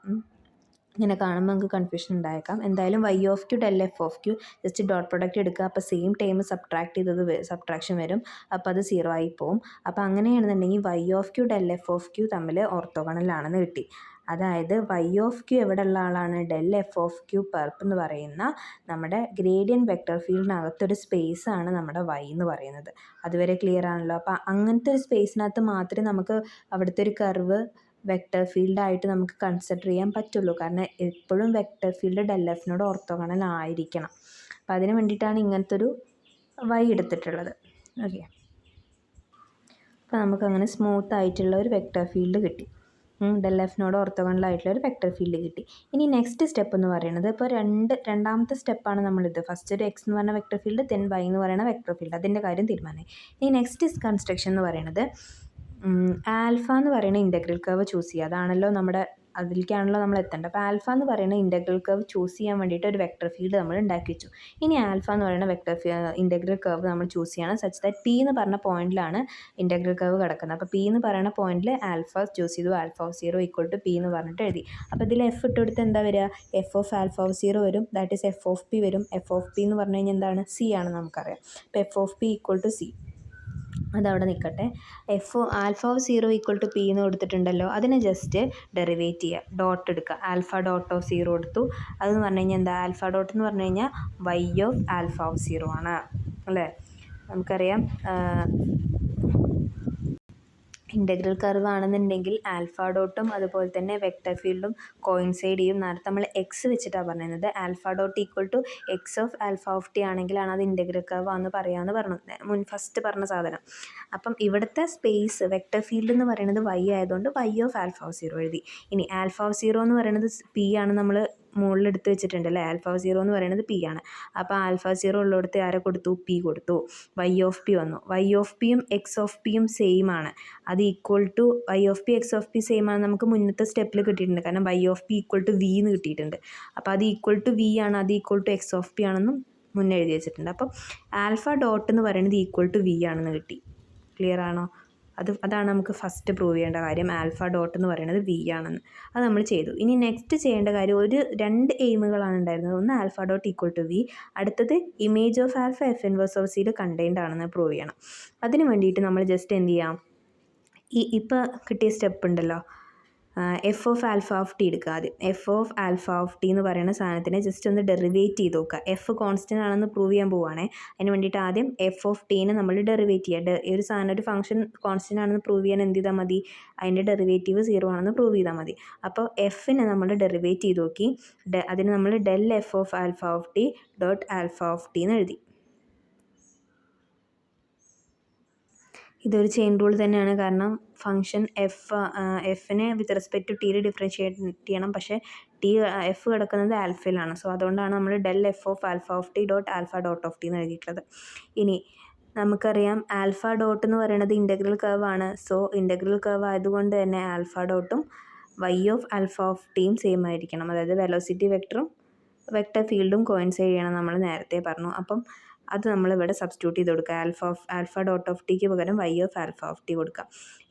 ഇങ്ങനെ കാണുമ്പോൾ നമുക്ക് കൺഫ്യൂഷൻ ഉണ്ടായേക്കാം. എന്തായാലും Y of Q del F of Q just dot product എടുക്കുക. അപ്പോൾ സെയിം ടൈം സബ്ട്രാക്ഷൻ വരും. അപ്പോൾ അത് 0 ആയി പോവും. അപ്പോൾ അങ്ങനെയാണെന്നുണ്ടെങ്കിൽ Y of Q del F of Q തമ്മിൽ ഓർത്തോഗണലാണെന്ന് കിട്ടി. അതായത് വൈ ഓഫ് ക്യൂ എവിടെ ഉള്ള ആളാണ്? Del F of Q perp എന്ന് പറയുന്ന നമ്മുടെ ഗ്രേഡിയൻറ്റ് വെക്ടർ ഫീൽഡിനകത്തൊരു സ്പേസ് ആണ് നമ്മുടെ വൈ എന്ന് പറയുന്നത്. അതുവരെ ക്ലിയർ ആണല്ലോ. അപ്പോൾ അങ്ങനത്തെ ഒരു സ്പേസിനകത്ത് മാത്രമേ നമുക്ക് അവിടുത്തെ ഒരു കർവ് വെക്ടർ ഫീൽഡായിട്ട് നമുക്ക് കൺസിഡർ ചെയ്യാൻ പറ്റുള്ളൂ. കാരണം എപ്പോഴും വെക്ടർ ഫീൽഡ് ഡെൽ എഫിനോട് ഓർത്തോഗണൽ ആയിരിക്കണം. അപ്പം അതിന് വേണ്ടിയിട്ടാണ് ഇങ്ങനത്തെ ഒരു വൈ എടുത്തിട്ടുള്ളത്. ഓക്കെ, അപ്പോൾ നമുക്കങ്ങനെ സ്മൂത്ത് ആയിട്ടുള്ള ഒരു വെക്ടർ ഫീൽഡ് കിട്ടി. ഡെൽ എഫിനോട് ഓർത്തോഗണലായിട്ടുള്ള ഒരു വെക്ടർ ഫീൽഡ് കിട്ടി. ഇനി നെക്സ്റ്റ് സ്റ്റെപ്പ് എന്ന് പറയുന്നത് ഇപ്പോൾ രണ്ടാമത്തെ സ്റ്റെപ്പാണ് നമ്മളിത്. ഫസ്റ്റ് ഒരു എക്സ് എന്ന് പറയുന്ന വെക്ടർ ഫീൽഡ്, ദെൻ വൈ എന്ന് പറയുന്ന വെക്ടർ ഫീൽഡ്, അതിൻ്റെ കാര്യം തീരുമാനമായി. ഇനി നെക്സ്റ്റ് കൺസ്ട്രക്ഷൻ എന്ന് പറയുന്നത് ആൽഫ എന്ന് പറയുന്ന ഇൻ്റഗ്രൽ കർവ് ചൂസ് ചെയ്യുക. അതാണല്ലോ അതിലേക്കാണല്ലോ നമ്മൾ എത്തേണ്ടത്. അപ്പോൾ ആൽഫ എന്ന് പറയുന്ന ഇൻ്റഗ്രൽ കർവ് ചൂസ് ചെയ്യാൻ വേണ്ടിയിട്ട് ഒരു വെക്ടർ ഫീൽഡ് നമ്മൾ ഉണ്ടാക്കി വെച്ചു. ഇനി ആൽഫ എന്ന് പറയുന്ന ഇൻ്റഗ്രൽ കർവ് നമ്മൾ ചൂസ് ചെയ്യണം സച്ച് ദാറ്റ് പി എന്ന് പറഞ്ഞ പോയിന്റിലാണ് ഇൻ്റഗ്രൽ കർവ് കിടക്കുന്നത്. അപ്പോൾ പി എന്ന് പറയുന്ന പോയിന്റിൽ ആൽഫ ചൂസ് ചെയ്തു. Alpha of 0 equal to P എന്ന് പറഞ്ഞിട്ട് എഴുതി. അപ്പോൾ ഇതിൽ എഫ് ഇട്ടെടുത്ത് എന്താ വരിക? എഫ് ഓഫ് ആൽഫ ഓഫ് 0 വരും. That is F of P വരും. എഫ് ഓഫ് പി എന്ന് പറഞ്ഞു കഴിഞ്ഞാൽ എന്താണ്? സി ആണ് നമുക്കറിയാം. അപ്പോൾ F of P equal to C. അതവിടെ നിൽക്കട്ടെ. Alpha of 0 equal to P എന്ന് കൊടുത്തിട്ടുണ്ടല്ലോ, അതിനെ ജസ്റ്റ് ഡെറിവേറ്റ് ചെയ്യുക. ഡോട്ട് എടുക്കുക. ആൽഫ ഡോട്ട് ഓഫ് 0 എടുത്തു. അതെന്ന് പറഞ്ഞു കഴിഞ്ഞാൽ എന്താ? ആൽഫ ഡോട്ട് എന്ന് പറഞ്ഞു കഴിഞ്ഞാൽ വൈ ഓഫ് ആൽഫ ഓഫ് 0 ആണ് അല്ലേ? നമുക്കറിയാം ഇൻ്റഗ്രൽ കർവ് ആണെന്നുണ്ടെങ്കിൽ ആൽഫ ഡോട്ടും അതുപോലെ തന്നെ വെക്ടർ ഫീൽഡും കോയിൻസൈഡ് ചെയ്യും. നേരത്തെ നമ്മൾ എക്സ് വെച്ചിട്ടാണ് പറയുന്നത്. Alpha dot equal to X of alpha of t ആണെങ്കിലാണ് അത് ഇൻ്റഗ്രൽ കർവ് ആണെന്ന് പറയാമെന്ന് പറഞ്ഞു ഫസ്റ്റ് പറഞ്ഞ സാധനം. അപ്പം ഇവിടുത്തെ സ്പേസ് വെക്ടർ ഫീൽഡ് എന്ന് പറയുന്നത് വൈ ആയതുകൊണ്ട് വൈ ഓഫ് ആൽഫ ഓഫ് 0 എഴുതി. ഇനി ആൽഫ ഓഫ് 0 എന്ന് പറയുന്നത് പി ആണ്. നമ്മൾ മുകളിൽ എടുത്ത് വെച്ചിട്ടുണ്ട് അല്ലേ? ആൽഫ 0 എന്ന് പറയുന്നത് പി ആണ്. അപ്പോൾ ആൽഫ 0 ഉള്ളിടത്ത് ആരെ കൊടുത്തു? പി കൊടുത്തു. വൈ ഓഫ് പി വന്നു. വൈ ഓഫ് പിയും എക്സ് ഓഫ് പിയും സെയിം ആണ്. അത് equal to Y of P X of P same ആണ് നമുക്ക് മുന്നത്തെ സ്റ്റെപ്പിൽ കിട്ടിയിട്ടുണ്ട്. കാരണം Y of P equal to V എന്ന് കിട്ടിയിട്ടുണ്ട്. അപ്പോൾ അത് ഈക്വൽ ടു വി ആണ്. അത് equal to X of P ആണെന്നും മുന്നേ എഴുതി വെച്ചിട്ടുണ്ട്. അപ്പം ആൽഫ ഡോട്ട് എന്ന് പറയുന്നത് ഈക്വൽ ടു വി ആണെന്ന് കിട്ടി. ക്ലിയർ ആണോ? അതാണ് നമുക്ക് ഫസ്റ്റ് പ്രൂവ് ചെയ്യേണ്ട കാര്യം. ആൽഫ ഡോട്ട് എന്ന് പറയുന്നത് വി ആണെന്ന്. അത് നമ്മൾ ചെയ്തു. ഇനി നെക്സ്റ്റ് ചെയ്യേണ്ട കാര്യം 2 എയിമുകളാണ് ഉണ്ടായിരുന്നത്. ഒന്ന് alpha dot equal to v, അടുത്തത് image of alpha f inverse of സിയിൽ കണ്ടെയ്ൻഡ് ആണെന്ന് പ്രൂവ് ചെയ്യണം. അതിന് വേണ്ടിയിട്ട് നമ്മൾ ജസ്റ്റ് എന്ത് ചെയ്യാം? ഇപ്പോൾ കിട്ടിയ സ്റ്റെപ്പ് ഉണ്ടല്ലോ, F of alpha of T എടുക്കുക ആദ്യം. F of alpha of T എന്ന് പറയുന്ന സാധനത്തിനെ ജസ്റ്റ് ഒന്ന് ഡെറിവേറ്റ് ചെയ്ത് നോക്കുക. എഫ് കോൺസ്റ്റൻ്റ് ആണെന്ന് പ്രൂവ് ചെയ്യാൻ പോവുകയാണേ. അതിന് വേണ്ടിയിട്ട് ആദ്യം എഫ് ഓഫ് ടീനെ നമ്മൾ ഡെറിവേറ്റ് ചെയ്യുക. ഒരു സാധനം ഒരു ഫംഗ്ഷൻ കോൺസ്റ്റൻ്റ് ആണെന്ന് പ്രൂവ് ചെയ്യാൻ എന്ത് ചെയ്താൽ മതി, അതിൻ്റെ ഡെറിവേറ്റീവ് 0 ആണെന്ന് പ്രൂവ് ചെയ്താൽ മതി. അപ്പോൾ എഫിനെ നമ്മൾ ഡെറിവേറ്റ് ചെയ്ത് നോക്കി. അതിന് നമ്മൾ del F of alpha of T dot alpha of T എന്ന് എഴുതി. ഇതൊരു ചെയിൻ റൂൾ തന്നെയാണ്. കാരണം ഫംഗ്ഷൻ എഫിനെ വിത്ത് റെസ്പെക്ട് ടു ടിയിൽ ഡിഫറൻഷിയേറ്റ് ചെയ്യണം. പക്ഷേ എഫ് കിടക്കുന്നത് ആൽഫയിലാണ്. സോ അതുകൊണ്ടാണ് നമ്മൾ del F of alpha of T dot alpha dot of T എന്ന് എഴുതിയിട്ടുള്ളത്. ഇനി നമുക്കറിയാം ആൽഫ ഡോട്ട് എന്ന് പറയുന്നത് ഇൻ്റഗ്രൽ കർവ് ആണ്. സോ ഇൻ്റഗ്രൽ കർവ് ആയതുകൊണ്ട് തന്നെ ആൽഫ ഡോട്ടും വൈ ഓഫ് ആൽഫ ഓഫ് ടിയും സെയിം ആയിരിക്കണം. അതായത് വെലോസിറ്റി വെക്ടറും വെക്ടർ ഫീൽഡും കോയിൻസൈഡ് ചെയ്യണം നമ്മൾ നേരത്തെ പറഞ്ഞു. അപ്പം അത് നമ്മളിവിടെ സബ്സ്റ്റിറ്റ്യൂട്ട് ചെയ്ത് കൊടുക്കുക. ആൽഫ ഡോട്ട് ഓഫ് ടിക്ക് പകരം Y of alpha of T കൊടുക്കുക.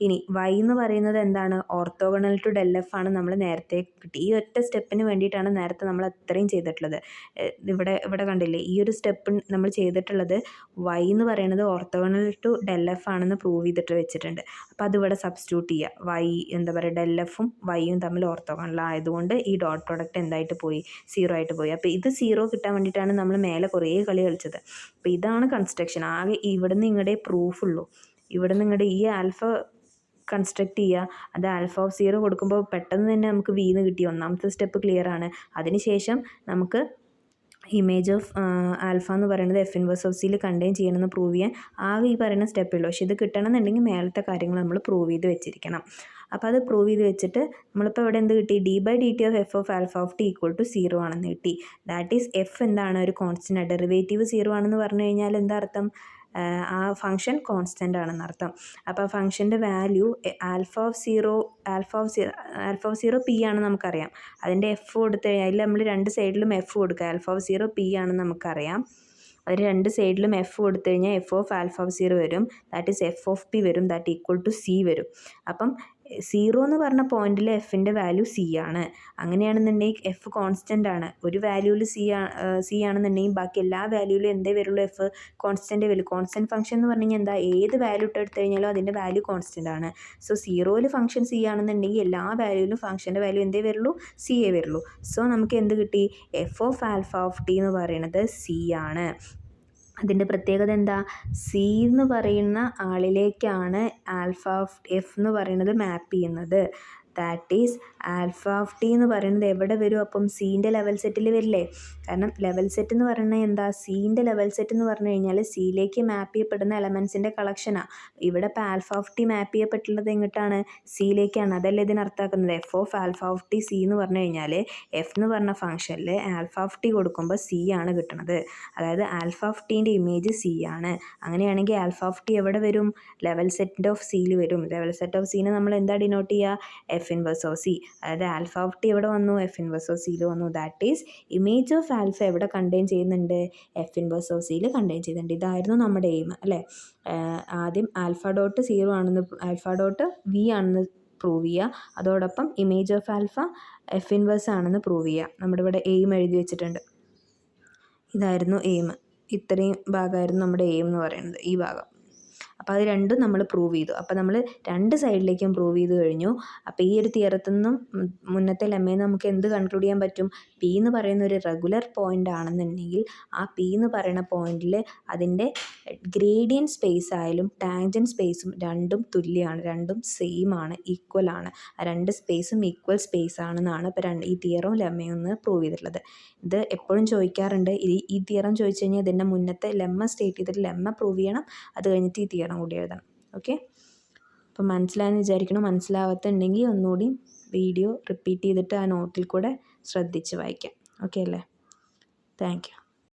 ഇനി വൈ എന്ന് പറയുന്നത് എന്താണ്, ഓർത്തോഗണൽ ടു ഡെൽ എഫ് ആണ്. നമ്മൾ നേരത്തെ കിട്ടി. ഈ ഒറ്റ സ്റ്റെപ്പിന് വേണ്ടിയിട്ടാണ് നേരത്തെ നമ്മൾ അത്രയും ചെയ്തിട്ടുള്ളത്. ഇവിടെ കണ്ടില്ലേ, ഈ ഒരു സ്റ്റെപ്പ് നമ്മൾ ചെയ്തിട്ടുള്ളത് വൈ എന്ന് പറയുന്നത് ഓർത്തോഗണൽ ടു ഡെൽ എഫ് ആണെന്ന് പ്രൂവ് ചെയ്തിട്ട് വെച്ചിട്ടുണ്ട്. അപ്പോൾ അതിവിടെ സബ്സ്റ്റിറ്റ്യൂട്ട് ചെയ്യുക. വൈ ഡെൽ എഫും വൈയും തമ്മിൽ ഓർത്തോഗണൽ ആയതുകൊണ്ട് ഈ ഡോട്ട് പ്രോഡക്റ്റ് എന്തായിട്ട് പോയി, 0 ആയിട്ട് പോയി. അപ്പോൾ ഇത് 0 കിട്ടാൻ വേണ്ടിയിട്ടാണ് നമ്മൾ മേലെ കുറേ കളി കളിച്ചത്. അപ്പോൾ ഇതാണ് കൺസ്ട്രക്ഷൻ. ആകെ ഇവിടെ നിന്ന് ഇങ്ങടെ പ്രൂഫുള്ളൂ. ഇവിടെ നിന്ന് ഇങ്ങടെ ഈ ആൽഫ കൺസ്ട്രക്ട് ചെയ്യുക. അത് ആൽഫ ഓഫ് 0 കൊടുക്കുമ്പോൾ പെട്ടെന്ന് തന്നെ നമുക്ക് വീന്ന് കിട്ടി. ഒന്നാമത്തെ സ്റ്റെപ്പ് ക്ലിയർ ആണ്. അതിനുശേഷം നമുക്ക് ഇമേജ് ഓഫ് ആൽഫ എന്ന് പറയുന്നത് എഫ് ഇൻവേഴ്സ് ഓഫ് സിയിൽ കണ്ടെയ്ൻ ചെയ്യണമെന്ന് പ്രൂവ് ചെയ്യാൻ ആകെ ഈ പറയുന്ന സ്റ്റെപ്പുള്ളൂ. പക്ഷേ ഇത് കിട്ടണമെന്നുണ്ടെങ്കിൽ മേലത്തെ കാര്യങ്ങൾ നമ്മൾ പ്രൂവ് ചെയ്ത് വെച്ചിരിക്കണം. അപ്പോൾ അത് പ്രൂവ് ചെയ്ത് വെച്ചിട്ട് നമ്മളിപ്പോൾ ഇവിടെ എന്ത് കിട്ടി, D by D T of F of alpha of T equal to 0 ആണെന്ന് കിട്ടി. ദാറ്റ് ഈസ് എഫ് എന്താണ്, ഒരു കോൺസ്റ്റൻ്റ്. ഡെറിവേറ്റീവ് 0 ആണെന്ന് പറഞ്ഞു കഴിഞ്ഞാൽ എന്താ അർത്ഥം, ആ ഫംഗ്ഷൻ കോൺസ്റ്റൻ്റ് ആണെന്ന് അർത്ഥം. അപ്പോൾ ഫംഗ്ഷൻ്റെ value alpha of zero p ആണെന്ന് നമുക്കറിയാം. അതിൻ്റെ എഫ് കൊടുത്തു കഴിഞ്ഞാൽ അതിൽ നമ്മൾ രണ്ട് സൈഡിലും എഫ് കൊടുക്കുക. ആൽഫ ഓഫ് 0 പി ആണെന്ന് നമുക്കറിയാം. അതിന് രണ്ട് സൈഡിലും എഫ് കൊടുത്തു കഴിഞ്ഞാൽ എഫ് ഓഫ് ആൽഫ ഓഫ് 0 വരും. That is F of P വരും. ദാറ്റ് ഈക്വൽ ടു സി വരും. അപ്പം 0 എന്ന് പറഞ്ഞ പോയിന്റിൽ എഫിൻ്റെ വാല്യൂ സി ആണ്. അങ്ങനെയാണെന്നുണ്ടെങ്കിൽ എഫ് കോൺസ്റ്റൻ്റ് ആണ്. ഒരു വാല്യൂവിൽ സി ആണെന്നുണ്ടെങ്കിൽ ബാക്കി എല്ലാ വാല്യൂവിലും എന്തേ വരുള്ളൂ, എഫ് കോൺസ്റ്റൻ്റ് വരും. കോൺസ്റ്റൻറ്റ് ഫംഗ്ഷൻ എന്ന് പറഞ്ഞു കഴിഞ്ഞാൽ എന്താ, ഏത് വാല്യൂ ഇട്ടെടുത്ത് കഴിഞ്ഞാലും അതിൻ്റെ വാല്യൂ കോൺസ്റ്റൻ്റ് ആണ്. സോ 0യിൽ ഫംഗ്ഷൻ സി ആണെന്നുണ്ടെങ്കിൽ എല്ലാ വാല്യൂവിലും ഫംഗ്ഷൻ്റെ വാല്യൂ എന്തേ വരുള്ളൂ, സി എ വരുള്ളൂ. സോ നമുക്ക് എന്ത് കിട്ടി, F of alpha of T എന്ന് പറയുന്നത് സി ആണ്. അതിൻ്റെ പ്രത്യേകത എന്താ, സി എന്ന് പറയുന്ന ആളിലേക്കാണ് ആൽഫ ഓഫ് എഫ് എന്ന് പറയുന്നത് മാപ്പ് ചെയ്യുന്നത്. That is alpha of T എന്ന് പറയുന്നത് എവിടെ വരും, അപ്പം സീൻ്റെ ലെവൽ സെറ്റിൽ വരില്ലേ. കാരണം ലെവൽ സെറ്റ് എന്ന് പറയുന്നത് എന്താ, സീൻ്റെ ലെവൽ സെറ്റ് എന്ന് പറഞ്ഞു കഴിഞ്ഞാൽ സിയിലേക്ക് മാപ്പ് ചെയ്യപ്പെടുന്ന എലമെൻസിൻ്റെ കളക്ഷനാണ്. ഇവിടെ ഇപ്പോൾ ആൽഫ ഓഫ് ടി മാപ്പ് ചെയ്യപ്പെട്ടുള്ളത് എങ്ങോട്ടാണ്, സിയിലേക്കാണ്. അതല്ലേ ഇതിനർത്ഥമാക്കുന്നത്. F of alpha of t c എന്ന് പറഞ്ഞു കഴിഞ്ഞാൽ എഫ് എന്ന് പറഞ്ഞ ഫംഗ്ഷനിൽ ആൽഫ ഓഫ് ടി കൊടുക്കുമ്പോൾ സി ആണ് കിട്ടുന്നത്. അതായത് ആൽഫ ഓഫ് ടീൻ്റെ ഇമേജ് സി ആണ്. അങ്ങനെയാണെങ്കിൽ ആൽഫ ഓഫ് ടി എവിടെ വരും, ലെവൽ സെറ്റ് ഓഫ് സിയിൽ വരും. ലെവൽ സെറ്റ് ഓഫ് സിനെ നമ്മൾ എന്താ ഡിനോട്ട് ചെയ്യുക, എഫ് ഇൻവേഴ്സ് ഓഫ് സി. അതായത് ആൽഫ ഓഫ് ടി എവിടെ വന്നു, എഫ് ഇൻവേഴ്സ് ഓഫ് സിയിൽ വന്നു. That is image of alpha എവിടെ കണ്ടെയ്ൻ ചെയ്യുന്നുണ്ട്, എഫ് ഇൻവേഴ്സ് ഓഫ് സിയിൽ കണ്ടെയ്ൻ ചെയ്യുന്നുണ്ട്. ഇതായിരുന്നു നമ്മുടെ എയിം അല്ലേ. ആദ്യം ആൽഫ ഡോട്ട് 0 ആണെന്ന്, ആൽഫ ഡോട്ട് വി ആണെന്ന് പ്രൂവ് ചെയ്യുക. അതോടൊപ്പം image of alpha f inverse ആണെന്ന് പ്രൂവ് ചെയ്യുക. നമ്മുടെ ഇവിടെ എയിം എഴുതി വെച്ചിട്ടുണ്ട്. ഇതായിരുന്നു എയിം. ഇത്രയും ഭാഗമായിരുന്നു നമ്മുടെ എയിം എന്ന് പറയുന്നത്, ഈ ഭാഗം. അപ്പോൾ അത് രണ്ടും നമ്മൾ പ്രൂവ് ചെയ്തു. അപ്പോൾ നമ്മൾ രണ്ട് സൈഡിലേക്കും പ്രൂവ് ചെയ്ത് കഴിഞ്ഞു. അപ്പോൾ ഈ ഒരു തിയറത്തിൽ നിന്നും മുന്നത്തെ ലെമ്മയിൽ നമുക്ക് എന്ത് കൺക്ലൂഡ് ചെയ്യാൻ പറ്റും, പി എന്ന് പറയുന്ന ഒരു റെഗുലർ പോയിൻ്റ് ആണെന്നുണ്ടെങ്കിൽ ആ പി എന്ന് പറയുന്ന പോയിന്റിൽ അതിൻ്റെ ഗ്രേഡിയൻ സ്പേസ് ആയാലും ടാൻജൻറ്റ് സ്പേസും രണ്ടും തുല്യമാണ്, രണ്ടും സെയിം ആണ്, ഈക്വൽ ആണ്. ആ രണ്ട് സ്പേസും ഈക്വൽ സ്പേസ് ആണെന്നാണ് ഇപ്പോൾ ഈ തിയറും ലെമ്മയും ഒന്ന് പ്രൂവ് ചെയ്തിട്ടുള്ളത്. ഇത് എപ്പോഴും ചോദിക്കാറുണ്ട്. ഈ തിയറം ചോദിച്ചു കഴിഞ്ഞാൽ ഇതിൻ്റെ മുന്നത്തെ ലെമ്മ സ്റ്റേറ്റ് ചെയ്തിട്ട് ലെമ്മ പ്രൂവ് ചെയ്യണം. അത് കഴിഞ്ഞിട്ട് ഈ തിയറം കൂടി എഴുതണം. ഓക്കെ, അപ്പം മനസ്സിലായെന്ന് വിചാരിക്കണം. മനസ്സിലാവാത്തുണ്ടെങ്കിൽ ഒന്നുകൂടി വീഡിയോ റിപ്പീറ്റ് ചെയ്തിട്ട് ആ നോട്ടിൽ കൂടെ ശ്രദ്ധിച്ച് വായിക്കാം. ഓക്കെ അല്ലേ? Thank you.